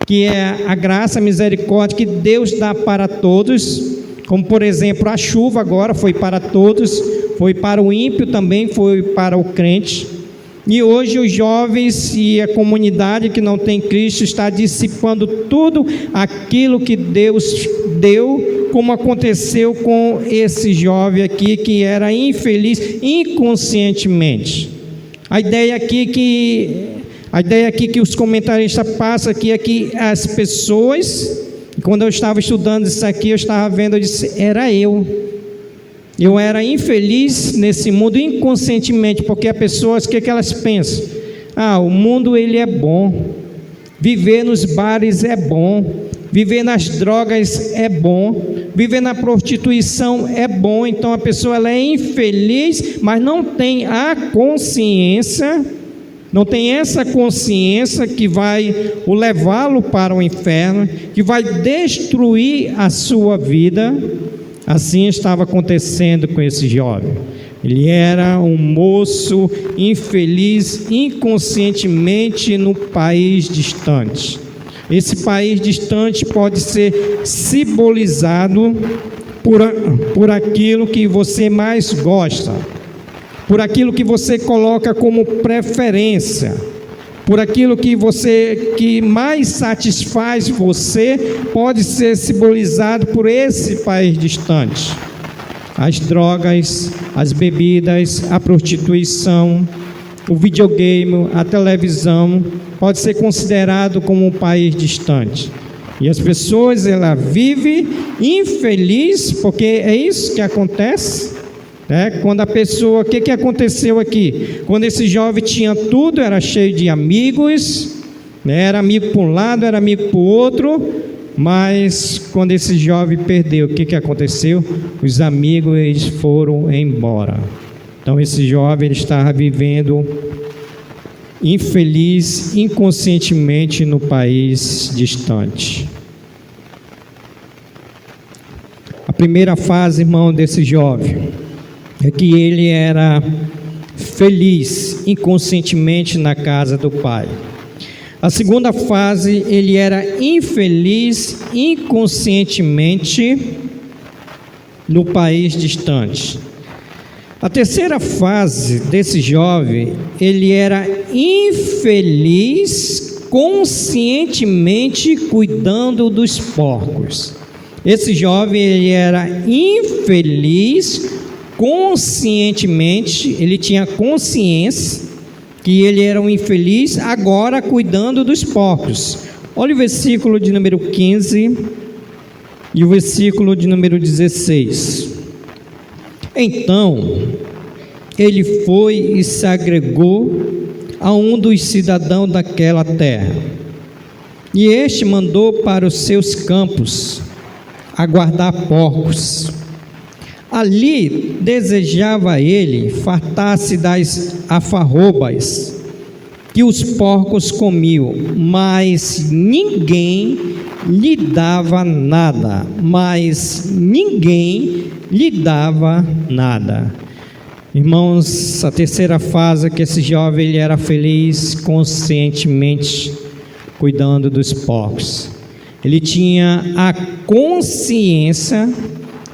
que é a graça, a misericórdia que Deus dá para todos, como por exemplo a chuva agora foi para todos, foi para o ímpio também, foi para o crente. E hoje os jovens e a comunidade que não tem Cristo está dissipando tudo aquilo que Deus deu, como aconteceu com esse jovem aqui que era infeliz inconscientemente. A ideia aqui que os comentaristas passam aqui é que as pessoas, quando eu estava estudando isso aqui, eu estava vendo, eu disse, era eu era infeliz nesse mundo inconscientemente, porque as pessoas, o que elas pensam? O mundo ele é bom, viver nos bares é bom, viver nas drogas é bom, viver na prostituição é bom. Então a pessoa ela é infeliz, mas não tem a consciência, não tem essa consciência que vai o levá-lo para o inferno, que vai destruir a sua vida. Assim estava acontecendo com esse jovem. Ele era um moço infeliz inconscientemente no país distante. Esse país distante pode ser simbolizado por aquilo que você mais gosta, por aquilo que você coloca como preferência, por aquilo que mais satisfaz você, pode ser simbolizado por esse país distante. As drogas, as bebidas, a prostituição, o videogame, a televisão, pode ser considerado como um país distante. E as pessoas, ela vive infeliz, porque é isso que acontece, né? Quando a pessoa, o que aconteceu aqui? Quando esse jovem tinha tudo, era cheio de amigos, né? Era amigo para um lado, era amigo para o outro, mas quando esse jovem perdeu, o que aconteceu? Os amigos, eles foram embora. Então esse jovem, ele estava vivendo infeliz, inconscientemente no país distante. A primeira fase, irmão, desse jovem é que ele era feliz inconscientemente na casa do pai. A segunda fase, ele era infeliz inconscientemente no país distante. A terceira fase desse jovem, ele era infeliz conscientemente cuidando dos porcos. Esse jovem, ele era infeliz conscientemente, ele tinha consciência que ele era um infeliz, agora cuidando dos porcos. Olha o versículo de número 15 e o versículo de número 16. Então, ele foi e se agregou a um dos cidadãos daquela terra, e este mandou para os seus campos aguardar porcos. Ali desejava ele fartar-se das alfarrobas que os porcos comiam, mas ninguém lhe dava nada, Irmãos, a terceira fase é que esse jovem, ele era feliz conscientemente cuidando dos porcos. Ele tinha a consciência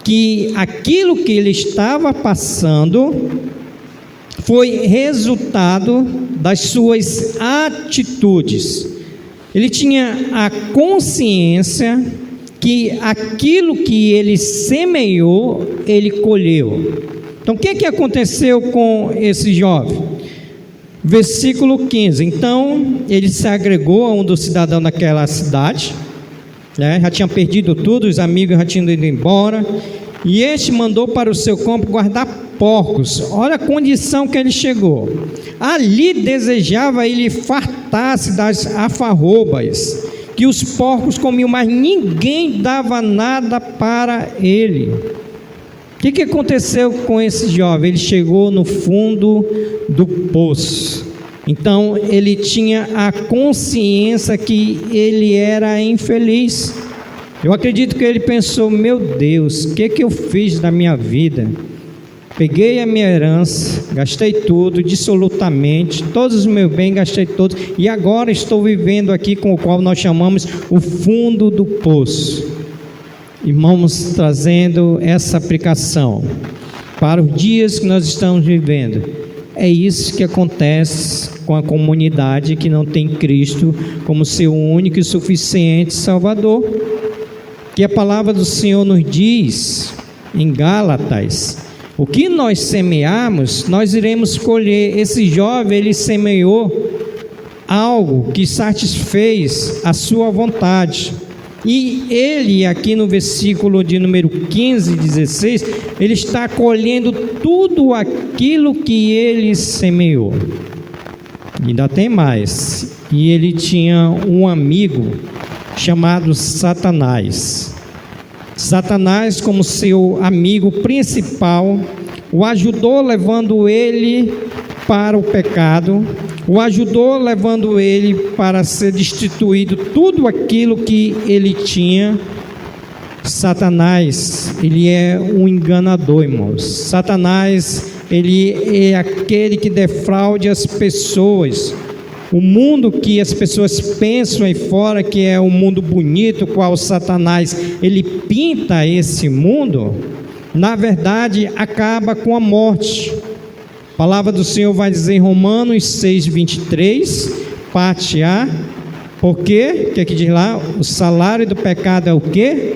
que aquilo que ele estava passando foi resultado das suas atitudes. Ele tinha a consciência que aquilo que ele semeou, ele colheu. Então, o que aconteceu com esse jovem? Versículo 15. Então, ele se agregou a um dos cidadãos daquela cidade, né? Já tinha perdido tudo, os amigos já tinham ido embora, e este mandou para o seu campo guardar porcos. Olha a condição que ele chegou. Ali desejava ele fartar-se das alfarrobas que os porcos comiam, mas ninguém dava nada para ele. O que aconteceu com esse jovem? Ele chegou no fundo do poço. Então ele tinha a consciência que ele era infeliz. Eu acredito que ele pensou: meu Deus, o que eu fiz na minha vida? Peguei a minha herança, gastei tudo, dissolutamente, todos os meus bens gastei todos, e agora estou vivendo aqui com o qual nós chamamos o fundo do poço. Irmãos, trazendo essa aplicação para os dias que nós estamos vivendo, é isso que acontece com a comunidade que não tem Cristo como seu único e suficiente Salvador. Que a palavra do Senhor nos diz em Gálatas: o que nós semearmos, nós iremos colher. Esse jovem, ele semeou algo que satisfez a sua vontade. E ele, aqui no versículo de número 15 e 16, ele está colhendo tudo aquilo que ele semeou. Ainda tem mais. E ele tinha um amigo chamado Satanás. Satanás, como seu amigo principal, o ajudou levando ele para o pecado, o ajudou levando ele para ser destituído tudo aquilo que ele tinha. Satanás, ele é um enganador, irmãos. Satanás ele é aquele que defraude as pessoas. O mundo que as pessoas pensam aí fora, que é um mundo bonito, qual Satanás ele pinta esse mundo, na verdade acaba com a morte. A palavra do Senhor vai dizer em Romanos 6:23, parte A, porque, o que diz lá? O salário do pecado é o quê?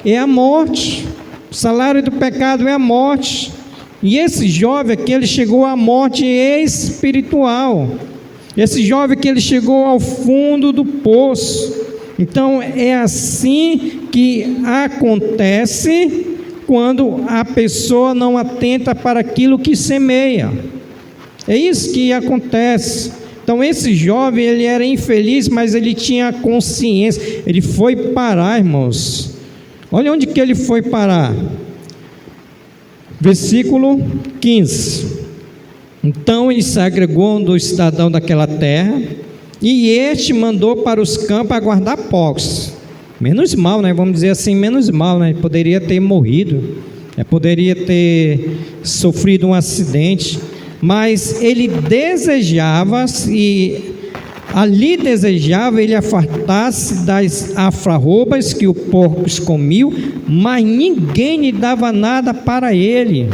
É a morte. O salário do pecado é a morte. E esse jovem aqui, ele chegou à morte espiritual. Esse jovem que ele chegou ao fundo do poço. Então é assim que acontece quando a pessoa não atenta para aquilo que semeia. É isso que acontece. Então esse jovem, ele era infeliz, mas ele tinha consciência. Ele foi parar, irmãos. Olha onde que ele foi parar. Versículo 15. Então ele se agregou do cidadão daquela terra, e este mandou para os campos aguardar povos. Menos mal, né? Vamos dizer assim, menos mal, né? Poderia ter morrido, poderia ter sofrido um acidente, mas ele desejava, e ali desejava ele afastar-se das alfarrobas que o porcos comiam, mas ninguém lhe dava nada para ele.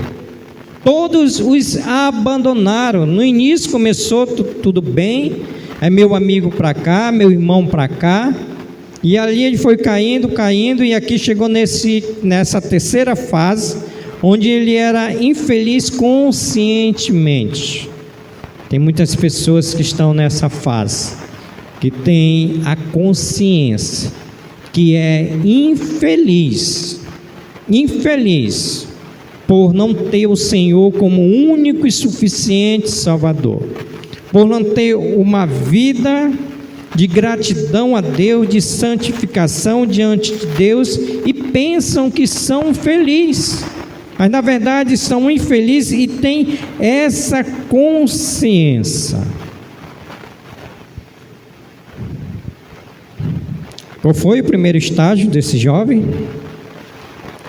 Todos os abandonaram. No início começou tudo bem, é meu amigo para cá, meu irmão para cá, e ali ele foi caindo, e aqui chegou nessa terceira fase, onde ele era infeliz conscientemente. Tem muitas pessoas que estão nessa fase, que tem a consciência, que é infeliz, por não ter o Senhor como único e suficiente Salvador, por não ter uma vida de gratidão a Deus, de santificação diante de Deus, e pensam que são felizes, mas na verdade são infelizes e têm essa consciência. Qual foi o primeiro estágio desse jovem?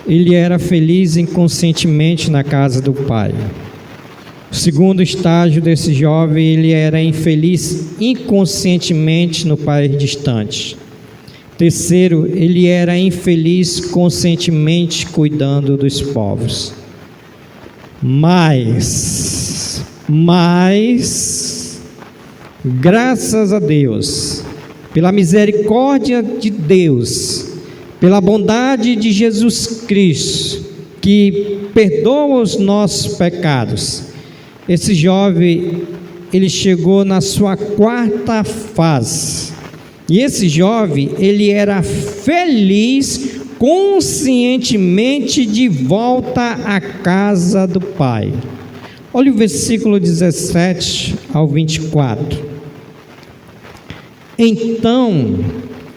Ele era feliz inconscientemente na casa do pai. O segundo estágio desse jovem, ele era infeliz inconscientemente no país distante. Terceiro, ele era infeliz conscientemente cuidando dos povos. Mas, graças a Deus, pela misericórdia de Deus, pela bondade de Jesus Cristo, que perdoa os nossos pecados, esse jovem, ele chegou na sua quarta fase. E esse jovem, ele era feliz conscientemente de volta à casa do Pai. Olha o versículo 17 ao 24. Então,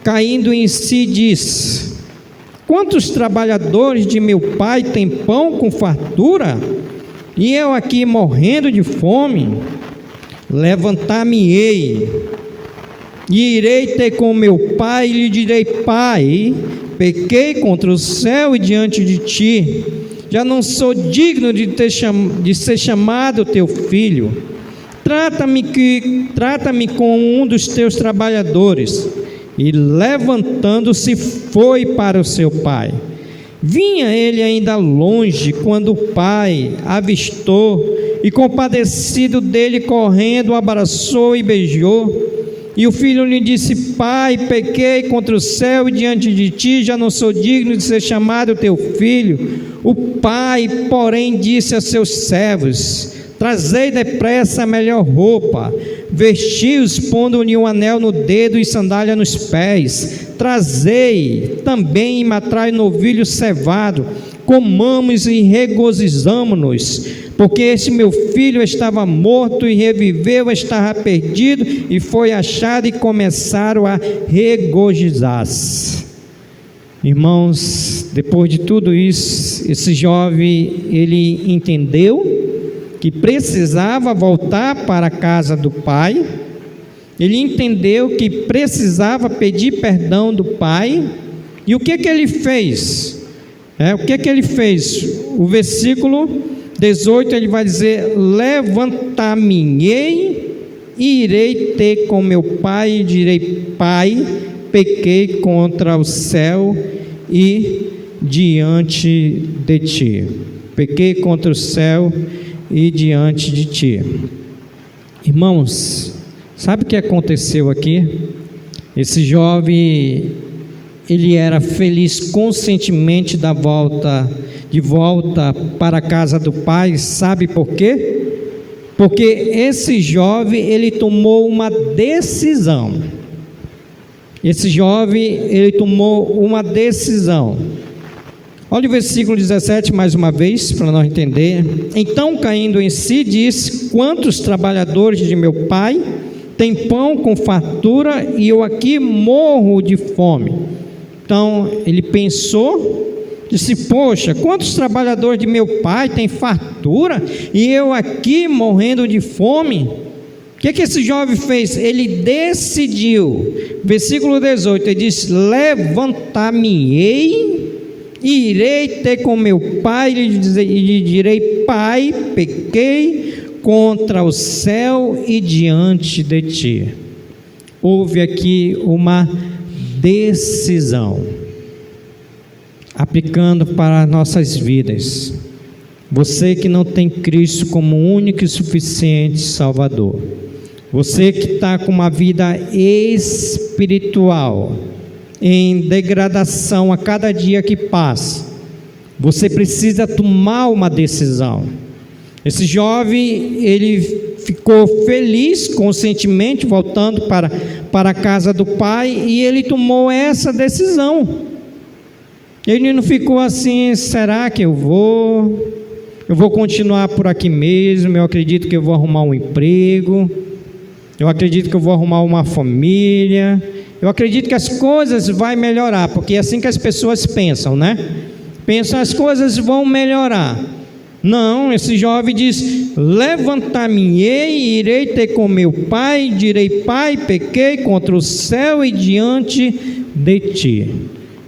caindo em si, disse: quantos trabalhadores de meu pai têm pão com fartura, e eu aqui morrendo de fome? Levantar-me-ei, e irei ter com meu pai, e lhe direi: Pai, pequei contra o céu e diante de ti, já não sou digno de ser chamado teu filho. Trata-me como um dos teus trabalhadores. E levantando-se foi para o seu pai. Vinha ele ainda longe, quando o pai avistou, e compadecido dele, correndo, o abraçou e beijou. E o filho lhe disse: Pai, pequei contra o céu e diante de ti, já não sou digno de ser chamado teu filho. O pai, porém, disse a seus servos: Trazei depressa a melhor roupa, vesti-os, pondo-lhe um anel no dedo e sandália nos pés. Trazei também e matrai novilho cevado, comamos e regozijamo-nos, porque este meu filho estava morto e reviveu, estava perdido e foi achado, e começaram a regozijar-se. Irmãos, depois de tudo isso, esse jovem, ele entendeu que precisava voltar para a casa do pai. Ele entendeu que precisava pedir perdão do pai. E o que ele fez? O versículo 18 ele vai dizer: levantar-me-ei e irei ter com meu pai e direi: Pai, pequei contra o céu e diante de ti. Pequei contra o céu e diante de ti. Irmãos, sabe o que aconteceu aqui? Esse jovem, ele era feliz conscientemente de volta para a casa do pai. Sabe por quê? Porque esse jovem, ele tomou uma decisão. Esse jovem, ele tomou uma decisão. Olha o versículo 17 mais uma vez, para nós entender. Então, caindo em si, disse: quantos trabalhadores de meu pai têm pão com fartura e eu aqui morro de fome? Então, ele pensou, disse: poxa, quantos trabalhadores de meu pai têm fartura e eu aqui morrendo de fome? O que esse jovem fez? Ele decidiu. Versículo 18, ele diz: levantar-me-ei e irei ter com meu pai e lhe direi: Pai, pequei contra o céu e diante de ti. Houve aqui uma decisão, aplicando para nossas vidas. Você que não tem Cristo como único e suficiente Salvador, você que está com uma vida espiritual em degradação a cada dia que passa, você precisa tomar uma decisão. Esse jovem, ele ficou feliz conscientemente voltando para a casa do pai, e ele tomou essa decisão. Ele não ficou assim: será que eu vou continuar por aqui mesmo? Eu acredito que eu vou arrumar um emprego, eu acredito que eu vou arrumar uma família, eu acredito que as coisas vão melhorar, porque é assim que as pessoas pensam, né? Pensam, as coisas vão melhorar. Não, esse jovem diz: levantar-me-ei e irei ter com meu pai, direi: Pai, pequei contra o céu e diante de ti.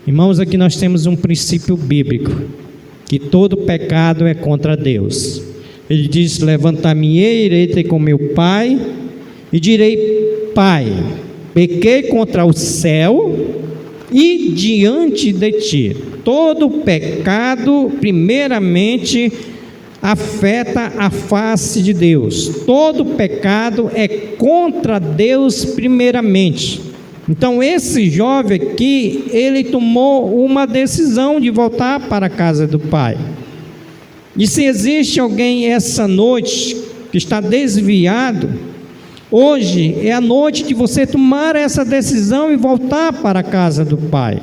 Irmãos, aqui nós temos um princípio bíblico, que todo pecado é contra Deus. Ele diz: levantar-me-ei e irei ter com meu pai e direi: Pai, pequei contra o céu e diante de ti. Todo pecado, primeiramente, afeta a face de Deus. Todo pecado é contra Deus primeiramente. Então esse jovem aqui, ele tomou uma decisão de voltar para a casa do pai. E se existe alguém essa noite que está desviado, hoje é a noite de você tomar essa decisão e voltar para a casa do pai.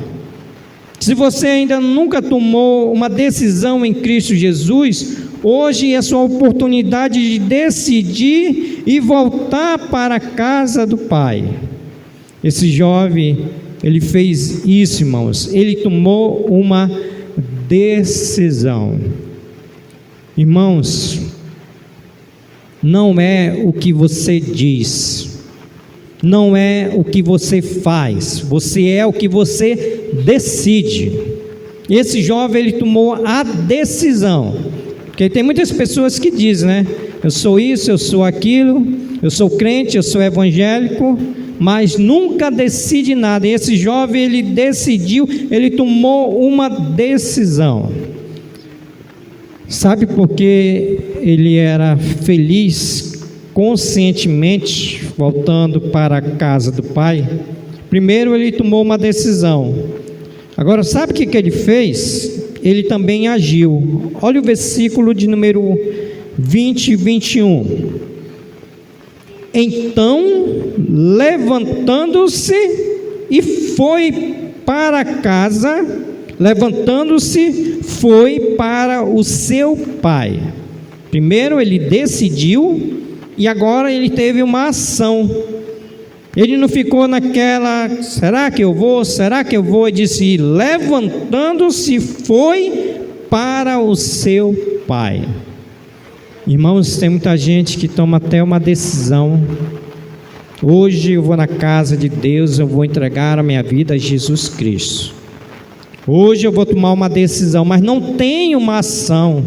Se você ainda nunca tomou uma decisão em Cristo Jesus, hoje é a sua oportunidade de decidir e voltar para a casa do pai. Esse jovem, ele fez isso, irmãos. Ele tomou uma decisão. Irmãos, não é o que você diz, não é o que você faz, você é o que você decide. Esse jovem, ele tomou a decisão, porque tem muitas pessoas que dizem, né? Eu sou isso, eu sou aquilo, eu sou crente, eu sou evangélico, mas nunca decide nada. E esse jovem, ele decidiu, ele tomou uma decisão. Sabe por que ele era feliz conscientemente voltando para a casa do pai? Primeiro, ele tomou uma decisão. Agora, sabe o que ele fez? Ele também agiu. Olha o versículo de número 20 e 21. Então, levantando-se e foi para casa, levantando-se, foi para o seu pai. Primeiro ele decidiu e agora ele teve uma ação. Ele não ficou naquela: será que eu vou? Será que eu vou? Ele disse: levantando-se, foi para o seu pai. Irmãos, tem muita gente que toma até uma decisão: hoje eu vou na casa de Deus, eu vou entregar a minha vida a Jesus Cristo. Hoje eu vou tomar uma decisão, mas não tem uma ação.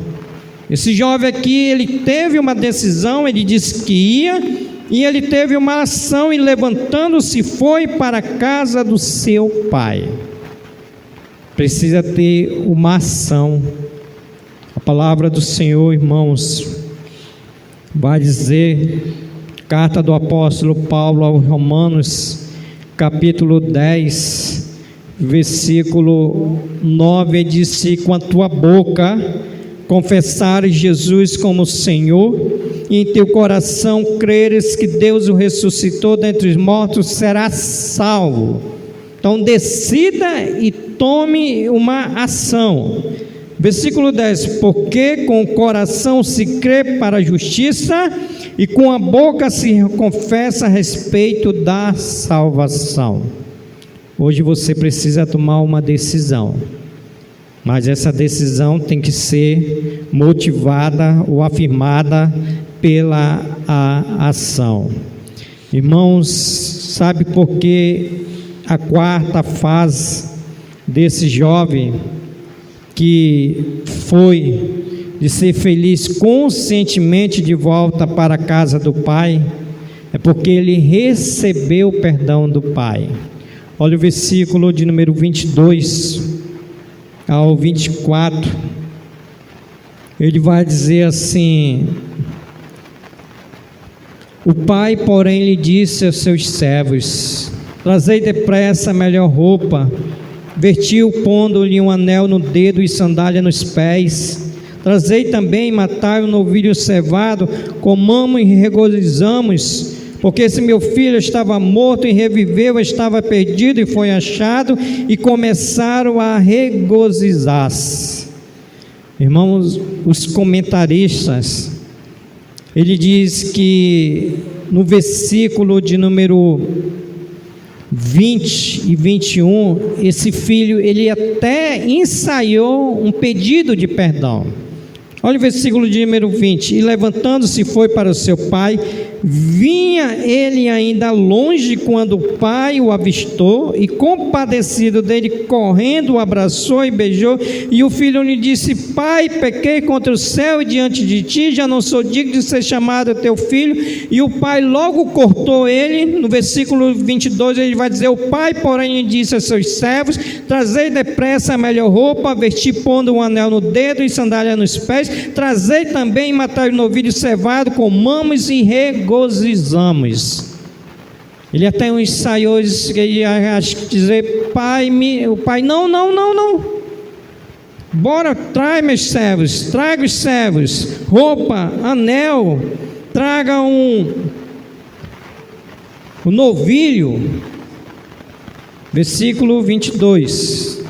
Esse jovem aqui, ele teve uma decisão, ele disse que ia, e ele teve uma ação, e levantando-se foi para a casa do seu pai. Precisa ter uma ação. A palavra do Senhor, irmãos, vai dizer, carta do apóstolo Paulo aos Romanos, capítulo 10, versículo 9, diz: se com a tua boca confessares Jesus como Senhor, e em teu coração creres que Deus o ressuscitou dentre os mortos, serás salvo. Então decida e tome uma ação. Versículo 10: porque com o coração se crê para a justiça, e com a boca se confessa a respeito da salvação. Hoje você precisa tomar uma decisão, mas essa decisão tem que ser motivada ou afirmada pela ação. Irmãos, sabe por que a quarta fase desse jovem, que foi de ser feliz conscientemente de volta para a casa do pai, é porque ele recebeu o perdão do pai. Olha o versículo de número 22 ao 24, ele vai dizer assim: o pai, porém, lhe disse aos seus servos: trazei depressa a melhor roupa, vestiu, pondo-lhe um anel no dedo e sandália nos pés. Trazei também, matai o novilho cevado, comamos e regozijamos, porque esse meu filho estava morto e reviveu, estava perdido e foi achado, e começaram a regozijar-se. Irmãos, os comentaristas, ele diz que no versículo de número 20 e 21, esse filho, ele até ensaiou um pedido de perdão. Olha o versículo de número 20: e levantando-se foi para o seu pai. Vinha ele ainda longe quando o pai o avistou, e compadecido dele, correndo, o abraçou e beijou. E o filho lhe disse: pai, pequei contra o céu e diante de ti, já não sou digno de ser chamado teu filho. E o pai logo cortou ele. No versículo 22 ele vai dizer: o pai, porém, lhe disse a seus servos: trazei depressa a melhor roupa, vesti, pondo um anel no dedo e sandália nos pés. Trazei também, matai o novilho cevado, comamos e regozijamos. Ele até ensaiou, ele acho que dizer: pai, o pai, não, bora, traga os servos, roupa, anel, traga um novilho. Versículo 22,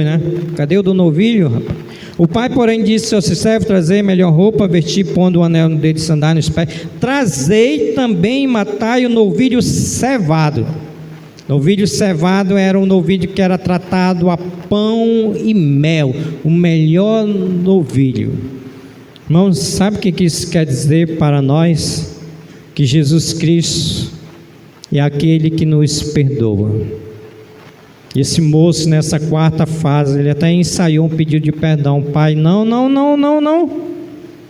né? Cadê o do novilho, rapaz? O pai, porém, disse ao seu servo: trazei melhor roupa, vestir, pondo o anel no dedo e sandália nos pés. Trazei também, matai o novilho cevado. Novilho cevado era um novilho que era tratado a pão e mel, o melhor novilho. Irmãos, sabe o que isso quer dizer para nós? Que Jesus Cristo é aquele que nos perdoa. Esse moço, nessa quarta fase, ele até ensaiou um pedido de perdão. Pai, não.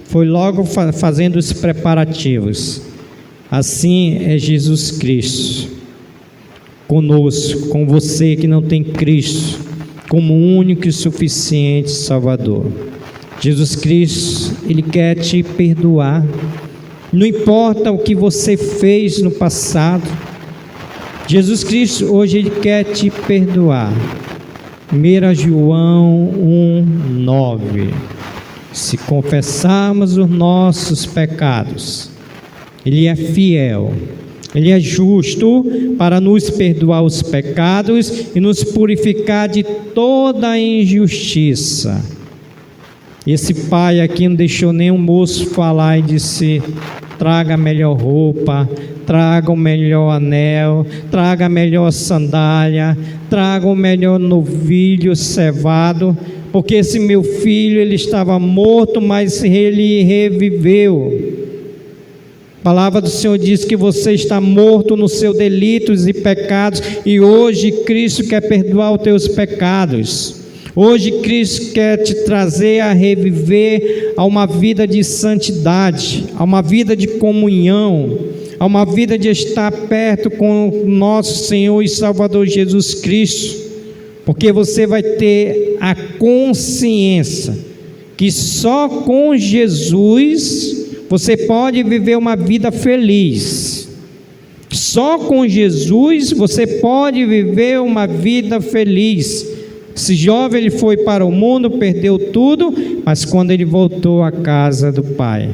Foi logo fazendo os preparativos. Assim é Jesus Cristo conosco, com você que não tem Cristo como único e suficiente Salvador. Jesus Cristo, Ele quer te perdoar. Não importa o que você fez no passado, Jesus Cristo hoje Ele quer te perdoar. 1 João 1:9. Se confessarmos os nossos pecados, Ele é fiel, Ele é justo para nos perdoar os pecados e nos purificar de toda injustiça. Esse pai aqui não deixou nenhum moço falar e disse: traga a melhor roupa, traga o melhor anel, traga a melhor sandália, traga o melhor novilho cevado, porque esse meu filho, ele estava morto, mas ele reviveu. A palavra do Senhor diz que você está morto nos seus delitos e pecados, e hoje Cristo quer perdoar os teus pecados. Hoje Cristo quer te trazer a reviver a uma vida de santidade, a uma vida de comunhão, a uma vida de estar perto com o nosso Senhor e Salvador Jesus Cristo, porque você vai ter a consciência que só com Jesus você pode viver uma vida feliz. Só com Jesus você pode viver uma vida feliz. Esse jovem, ele foi para o mundo, perdeu tudo, mas quando ele voltou à casa do Pai,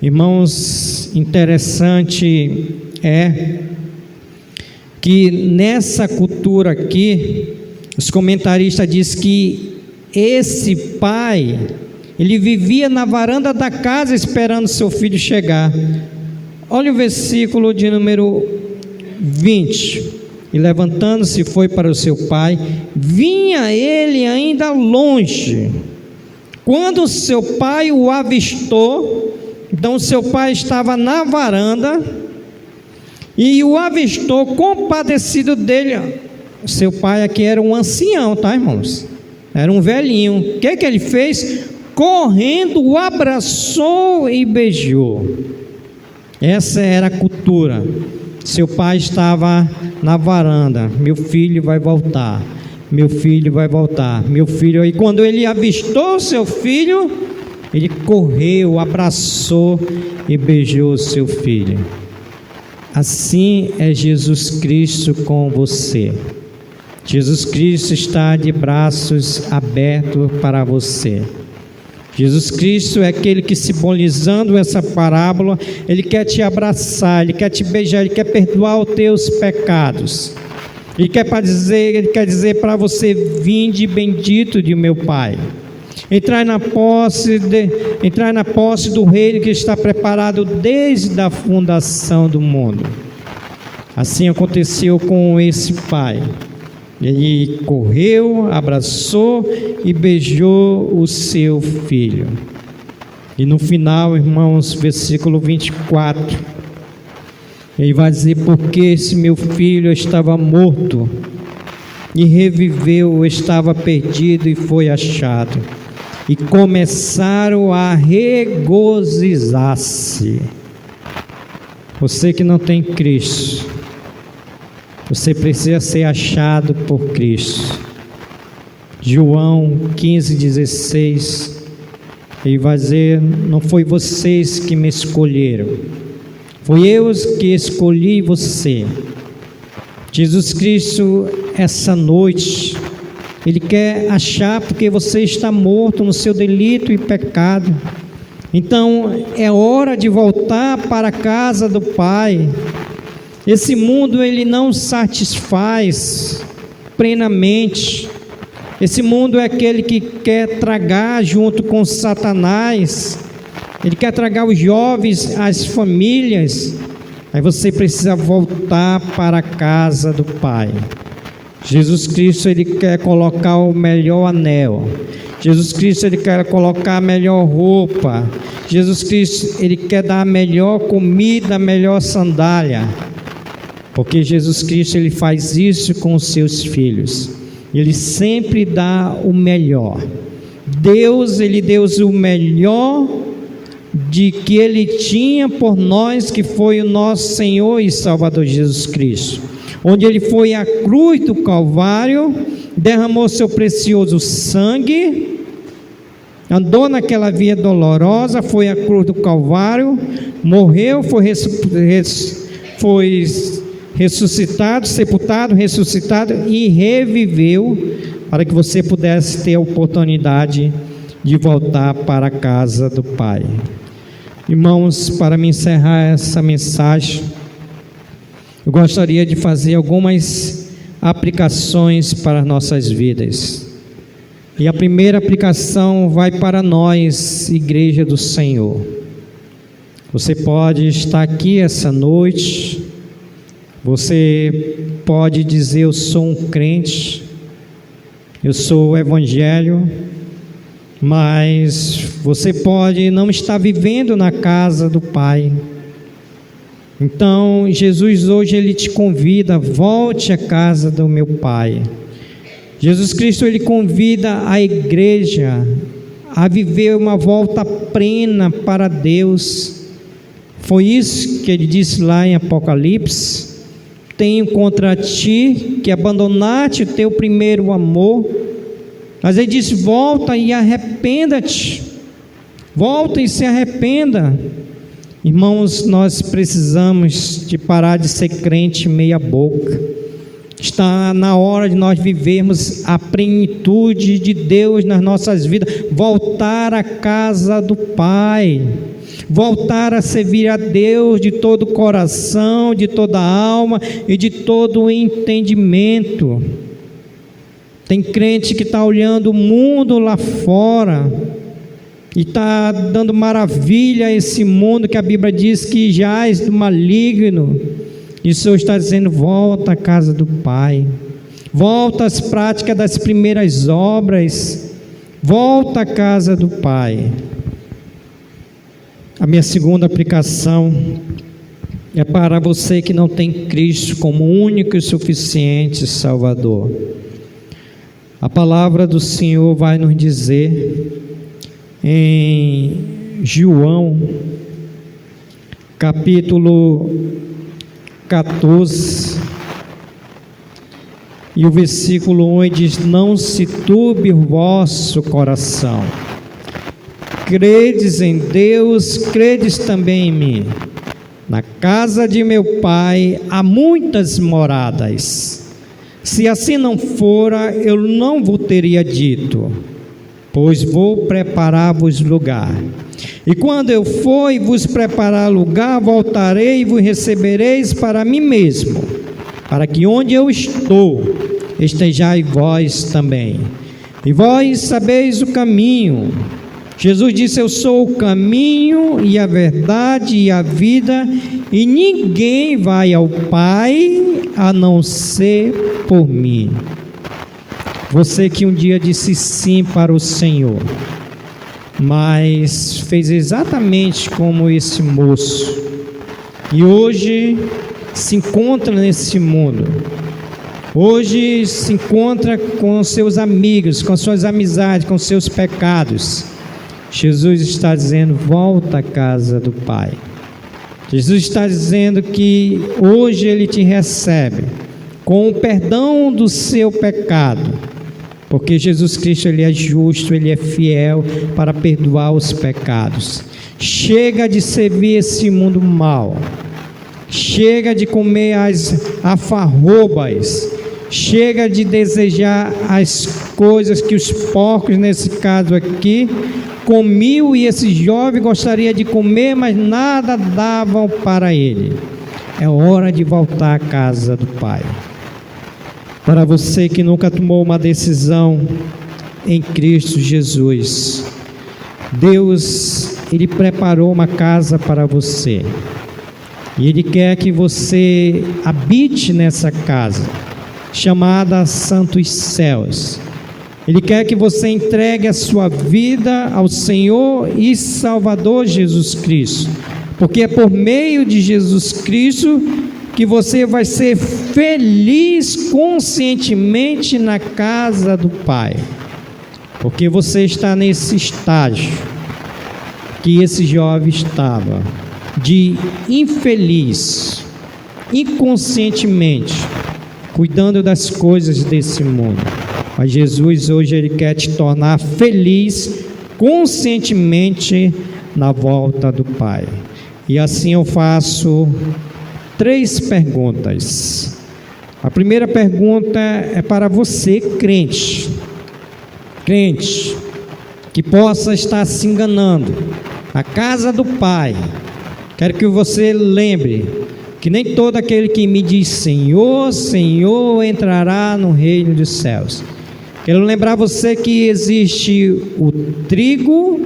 irmãos, interessante é que nessa cultura aqui, os comentaristas dizem que esse pai, ele vivia na varanda da casa esperando seu filho chegar. Olha o versículo de número 20. E levantando-se foi para o seu pai. Vinha ele ainda longe, quando seu pai o avistou. Então seu pai estava na varanda e o avistou, compadecido dele. Seu pai aqui era um ancião, tá, irmãos? Era um velhinho. O que ele fez? Correndo, o abraçou e beijou. Essa era a cultura. Seu pai estava na varanda. Meu filho vai voltar. Meu filho vai voltar. Meu filho. E quando ele avistou seu filho, ele correu, abraçou e beijou seu filho. Assim é Jesus Cristo com você. Jesus Cristo está de braços abertos para você. Jesus Cristo é aquele que, simbolizando essa parábola, ele quer te abraçar, ele quer te beijar, ele quer perdoar os teus pecados. Ele quer dizer para você: vinde bendito de meu Pai. Entrar na posse do reino que está preparado desde a fundação do mundo. Assim aconteceu com esse pai. Ele correu, abraçou e beijou o seu filho. E no final, irmãos, versículo 24, ele vai dizer: porque esse meu filho estava morto e reviveu, estava perdido e foi achado. E começaram a regozijar-se. Você que não tem Cristo, você precisa ser achado por Cristo. João 15,16, ele vai dizer: não foi vocês que me escolheram, foi eu que escolhi você. Jesus Cristo, essa noite, ele quer achar, porque você está morto no seu delito e pecado. Então é hora de voltar para a casa do Pai. Esse mundo, ele não satisfaz plenamente. Esse mundo é aquele que quer tragar junto com Satanás. Ele quer tragar os jovens, as famílias. Aí você precisa voltar para a casa do Pai. Jesus Cristo, ele quer colocar o melhor anel. Jesus Cristo, ele quer colocar a melhor roupa. Jesus Cristo, ele quer dar a melhor comida, a melhor sandália. Porque Jesus Cristo, ele faz isso com os seus filhos. Ele sempre dá o melhor. Deus, ele deu o melhor de que ele tinha por nós, que foi o nosso Senhor e Salvador Jesus Cristo. Onde ele foi à cruz do Calvário, derramou seu precioso sangue, andou naquela via dolorosa, foi à cruz do Calvário, morreu, foi ressuscitado, sepultado, ressuscitado e reviveu, para que você pudesse ter a oportunidade de voltar para a casa do Pai. Irmãos, para me encerrar essa mensagem, eu gostaria de fazer algumas aplicações para as nossas vidas. E a primeira aplicação vai para nós, Igreja do Senhor. Você pode estar aqui essa noite, você pode dizer: eu sou um crente, eu sou o Evangelho, mas você pode não estar vivendo na casa do Pai. Então Jesus hoje ele te convida: volte à casa do meu Pai. Jesus Cristo, ele convida a igreja a viver uma volta plena para Deus. Foi isso que ele disse lá em Apocalipse: tenho contra ti que abandonaste o teu primeiro amor. Mas ele disse: volta e arrependa-te, volta e se arrependa. Irmãos, nós precisamos de parar de ser crente meia boca. Está na hora de nós vivermos a plenitude de Deus nas nossas vidas, voltar à casa do Pai, voltar a servir a Deus de todo o coração, de toda a alma e de todo o entendimento. Tem crente que está olhando o mundo lá fora e está dando maravilha a esse mundo que a Bíblia diz que jaz do maligno. E o Senhor está dizendo: volta à casa do Pai, volta às práticas das primeiras obras, volta à casa do Pai. A minha segunda aplicação é para você que não tem Cristo como único e suficiente Salvador. A palavra do Senhor vai nos dizer em João, capítulo 14, e o versículo 1 diz: não se turbe o vosso coração, credes em Deus, credes também em mim. Na casa de meu Pai há muitas moradas. Se assim não fora, eu não vos teria dito, pois vou preparar-vos lugar. E quando eu for e vos preparar lugar, voltarei e vos recebereis para mim mesmo, para que onde eu estou, estejais vós também. E vós sabeis o caminho. Jesus disse: eu sou o caminho e a verdade e a vida, e ninguém vai ao Pai a não ser por mim. Você que um dia disse sim para o Senhor, mas fez exatamente como esse moço, e hoje se encontra nesse mundo, hoje se encontra com seus amigos, com suas amizades, com seus pecados. Jesus está dizendo: volta à casa do Pai. Jesus está dizendo que hoje Ele te recebe com o perdão do seu pecado, porque Jesus Cristo, Ele é justo, Ele é fiel para perdoar os pecados. Chega de servir esse mundo mal, chega de comer as alfarrobas, chega de desejar as coisas que os porcos, nesse caso aqui, comiam, e esse jovem gostaria de comer, mas nada davam para ele. É hora de voltar à casa do Pai. Para você que nunca tomou uma decisão em Cristo Jesus, Deus, Ele preparou uma casa para você, e Ele quer que você habite nessa casa, chamada Santos Céus. Ele quer que você entregue a sua vida ao Senhor e Salvador Jesus Cristo, porque é por meio de Jesus Cristo que você vai ser feliz conscientemente na casa do Pai, porque você está nesse estágio que esse jovem estava, de infeliz, inconscientemente, cuidando das coisas desse mundo. Mas Jesus hoje Ele quer te tornar feliz conscientemente na volta do Pai. E assim eu faço 3 perguntas. A primeira pergunta é para você, crente, que possa estar se enganando na casa do Pai. Quero que você lembre que nem todo aquele que me diz Senhor, Senhor entrará no reino dos céus. Quero lembrar você que existe o trigo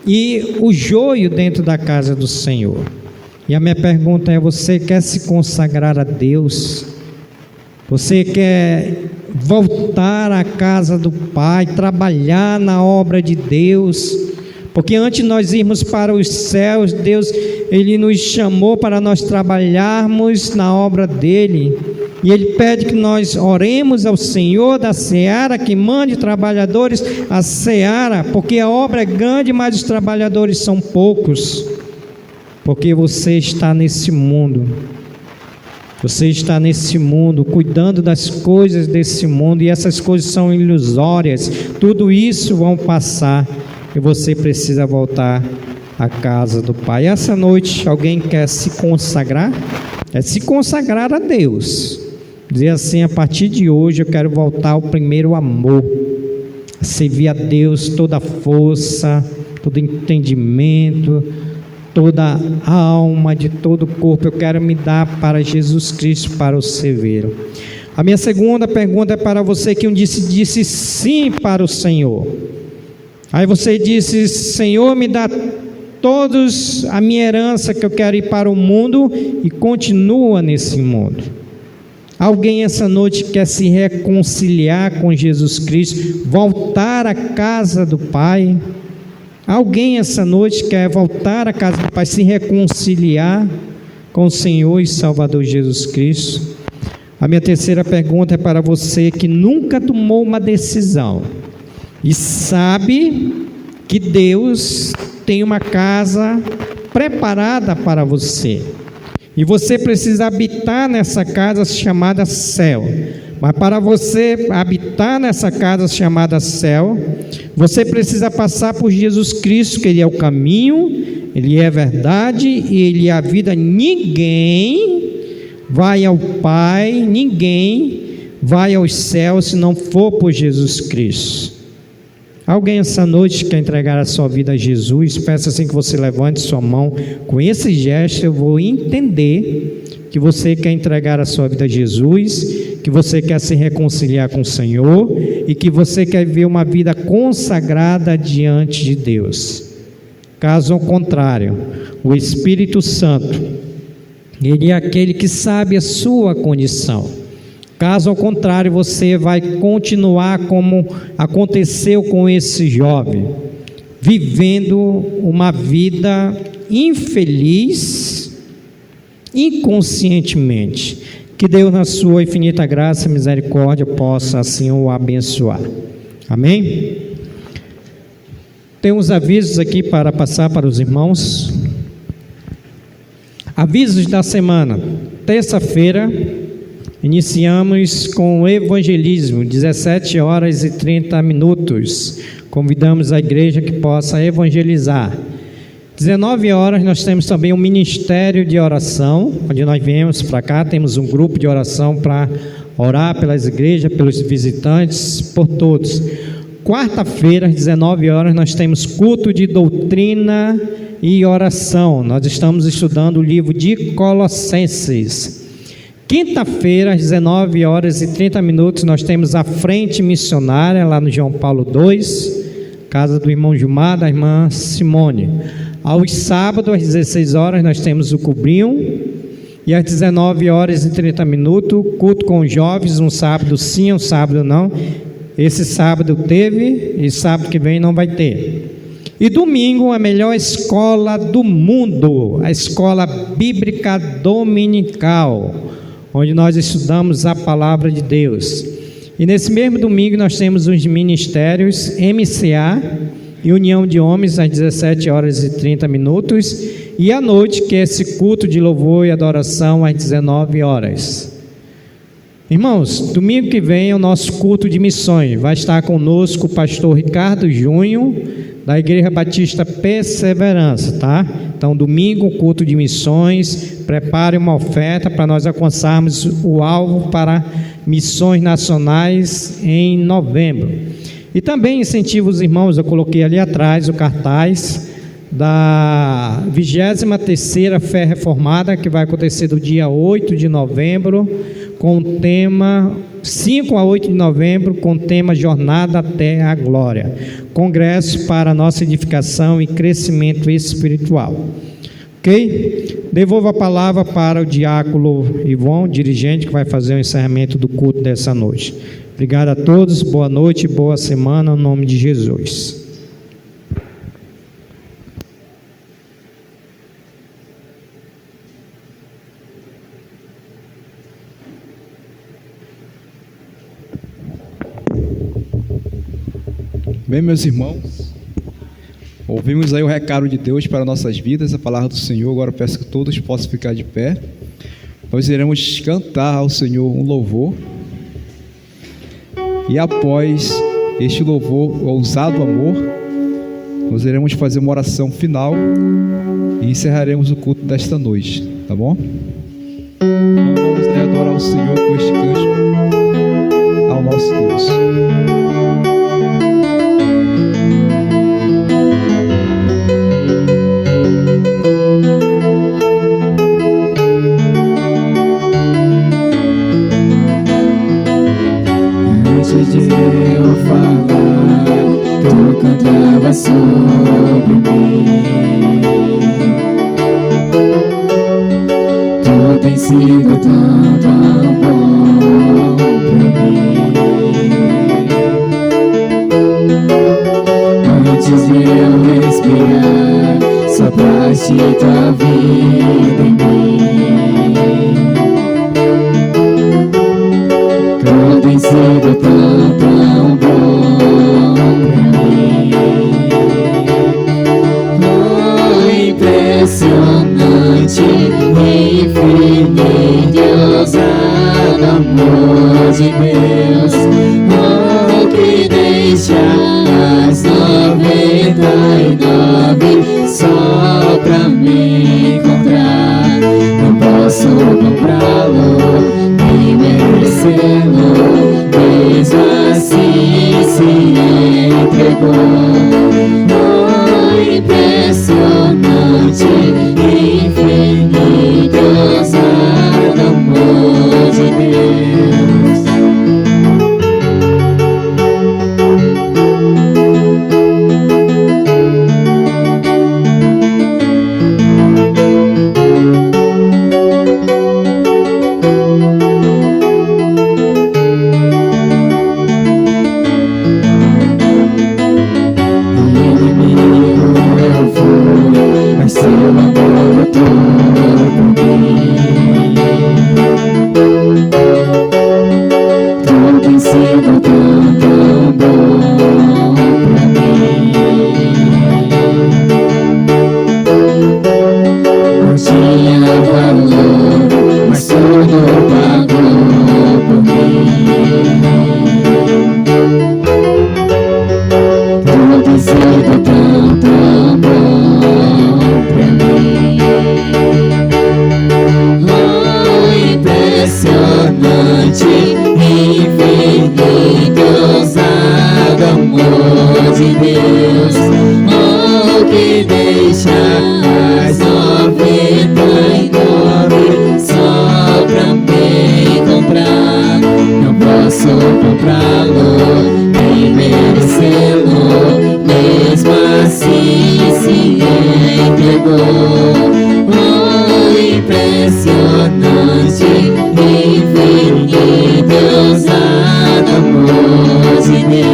e o joio dentro da casa do Senhor. E a minha pergunta é: você quer se consagrar a Deus? Você quer voltar à casa do Pai, trabalhar na obra de Deus? Porque antes de nós irmos para os céus, Deus, Ele nos chamou para nós trabalharmos na obra dEle. E Ele pede que nós oremos ao Senhor da seara, que mande trabalhadores à seara, porque a obra é grande, mas os trabalhadores são poucos. Porque você está nesse mundo. Você está nesse mundo, cuidando das coisas desse mundo, e essas coisas são ilusórias. Tudo isso vão passar, e você precisa voltar à casa do Pai. Essa noite, alguém quer se consagrar? É se consagrar a Deus. Dizer assim: a partir de hoje eu quero voltar ao primeiro amor, a servir a Deus toda a força, todo entendimento, toda a alma, de todo o corpo. Eu quero me dar para Jesus Cristo, para o servir. A minha segunda pergunta é para você que um dia disse sim para o Senhor. Aí você disse: Senhor, me dá todos a minha herança, que eu quero ir para o mundo, e continua nesse mundo. Alguém essa noite quer se reconciliar com Jesus Cristo, voltar à casa do Pai? Alguém essa noite quer voltar à casa do Pai, se reconciliar com o Senhor e Salvador Jesus Cristo? A minha terceira pergunta é para você que nunca tomou uma decisão e sabe que Deus tem uma casa preparada para você, e você precisa habitar nessa casa chamada céu. Mas para você habitar nessa casa chamada céu, você precisa passar por Jesus Cristo, que Ele é o caminho, Ele é a verdade e Ele é a vida. Ninguém vai ao Pai, ninguém vai aos céus se não for por Jesus Cristo. Alguém essa noite quer entregar a sua vida a Jesus? Peço assim que você levante sua mão. Com esse gesto eu vou entender que você quer entregar a sua vida a Jesus, que você quer se reconciliar com o Senhor e que você quer viver uma vida consagrada diante de Deus. Caso contrário, o Espírito Santo, Ele é aquele que sabe a sua condição. Caso ao contrário, você vai continuar como aconteceu com esse jovem, vivendo uma vida infeliz, inconscientemente. Que Deus, na sua infinita graça e misericórdia, possa assim o abençoar. Amém? Tem uns avisos aqui para passar para os irmãos. Avisos da semana. Terça-feira, iniciamos com o evangelismo, 17h30. Convidamos a igreja que possa evangelizar. 19h nós temos também um ministério de oração, onde nós viemos para cá, temos um grupo de oração para orar pelas igrejas, pelos visitantes, por todos. Quarta-feira, às 19h, nós temos culto de doutrina e oração. Nós estamos estudando o livro de Colossenses. Quinta-feira, às 19h30, nós temos a frente missionária lá no João Paulo II, casa do irmão Gilmar, da irmã Simone. Aos sábados, às 16h, nós temos o Cobrinho, e às 19h30, culto com os jovens, um sábado sim, um sábado não. Esse sábado teve, e sábado que vem não vai ter. E domingo, a melhor escola do mundo, a escola bíblica dominical, onde nós estudamos a palavra de Deus. E nesse mesmo domingo nós temos os ministérios MCA e União de Homens às 17h30, e à noite, que é esse culto de louvor e adoração às 19h. Irmãos, domingo que vem é o nosso culto de missões. Vai estar conosco o pastor Ricardo Junho, da Igreja Batista Perseverança, tá? Então, domingo, culto de missões. Prepare uma oferta para nós alcançarmos o alvo para missões nacionais em novembro. E também incentivo os irmãos, eu coloquei ali atrás o cartaz da 23ª Fé Reformada, que vai acontecer do dia 8 de novembro, com o tema 5 a 8 de novembro, com o tema Jornada até a Glória. Congresso para nossa edificação e crescimento espiritual. Ok? Devolvo a palavra para o diácono Ivon, dirigente, que vai fazer o encerramento do culto dessa noite. Obrigado a todos, boa noite, boa semana, em nome de Jesus. Bem, meus irmãos, ouvimos aí o recado de Deus para nossas vidas, a palavra do Senhor. Agora eu peço que todos possam ficar de pé. Nós iremos cantar ao Senhor um louvor. E após este louvor, ousado amor, nós iremos fazer uma oração final e encerraremos o culto desta noite, tá bom? Então vamos adorar o Senhor com este cântico ao nosso Deus. Antes de eu falar, tu cantava sobre mim. Tu tens sido tão, tão bom pra mim. Antes de eu respirar, sopraste tua vida em mim. Tu tens sido tão, tão bom pra mim. Oh, impressionante, infinito e ousado amor de Deus. Oh, que deixa as 99 só pra me encontrar. Não posso comprá-lo, nem merecê-lo, mesmo assim se entregou. Oh, impressionante, infinito, ousado amor de Deus. Mas teu amor lutou por mim. Tu tens sido tão, tão bom pra mim. Não tinha valor, mas tudo pagou por mim. Tu tens sido tão, tão bom pra mim. Oh, impressionante, infinito, ousado amor de Deus. Oh, que deixa as 99 só pra me encontrar. Não posso comprá-lo, nem merecê-lo, mesmo assim se entregou. Oh, impressionante, infinito, ousado amor de Deus.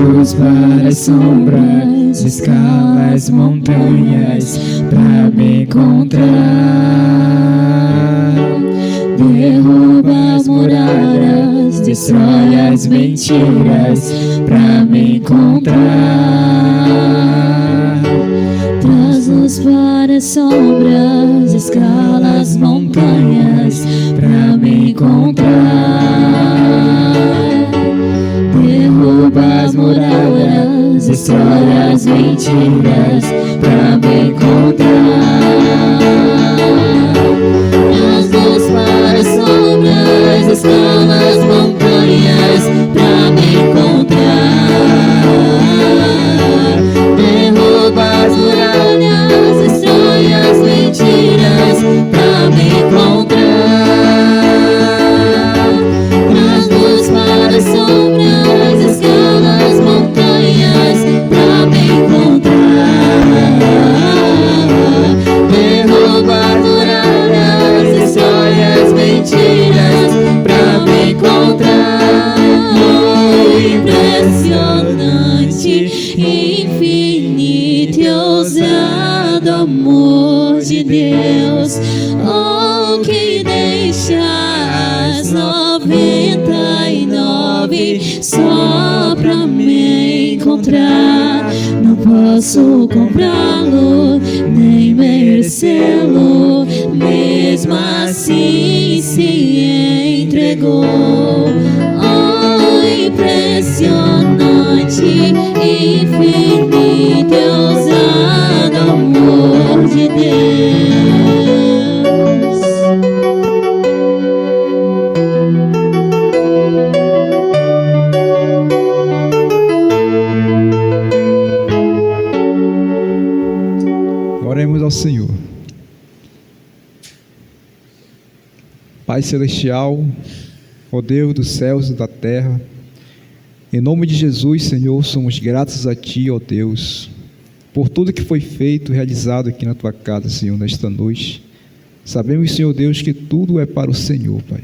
Luz para as sombras, escala as montanhas pra me encontrar. Derruba as muralhas, destrói as mentiras pra me encontrar. Traz luz para as sombras, escala as montanhas pra me encontrar. Derruba as muralhas, destrói as mentiras pra me encontrar. Traz luz para as sombras, escala as montanhas pra me encontrar. Derruba as muralhas, destrói as mentiras pra me encontrar. Traz luz para as sombras, escala as montanhas pra me encontrar. Derruba as muralhas, destrói as mentiras infinito e ousado amor de Deus, oh, que deixa as 99 só pra me encontrar. Não posso comprá-lo, nem merecê-lo, mesmo assim se entregou. Oh, impressionante, infinito e ousado amor de Deus. Oremos ao Senhor. Pai Celestial, ó Deus dos céus e da terra, em nome de Jesus, Senhor, somos gratos a Ti, ó Deus, por tudo que foi feito e realizado aqui na Tua casa, Senhor, nesta noite. Sabemos, Senhor Deus, que tudo é para o Senhor, Pai.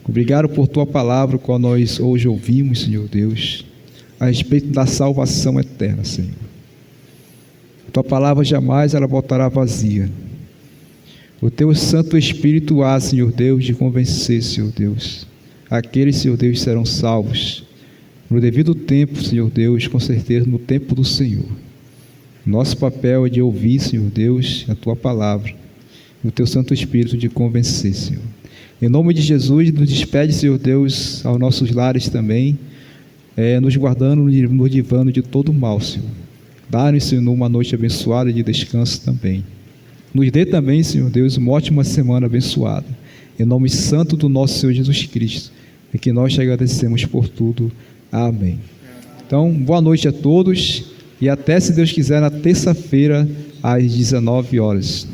Obrigado por Tua palavra, qual nós hoje ouvimos, Senhor Deus, a respeito da salvação eterna, Senhor. Tua palavra jamais ela voltará vazia. O Teu Santo Espírito há, Senhor Deus, de convencer, Senhor Deus, aqueles, Senhor Deus, serão salvos no devido tempo, Senhor Deus, com certeza no tempo do Senhor. Nosso papel é de ouvir, Senhor Deus, a Tua palavra, o Teu Santo Espírito de convencer, Senhor. Em nome de Jesus, nos despede, Senhor Deus, aos nossos lares também, nos guardando, nos livrando de todo mal, Senhor. Dá-nos, Senhor, uma noite abençoada de descanso também. Nos dê também, Senhor Deus, uma ótima semana abençoada. Em nome santo do nosso Senhor Jesus Cristo, é que nós te agradecemos por tudo. Amém. Então, boa noite a todos e até, se Deus quiser, na terça-feira, às 19 horas.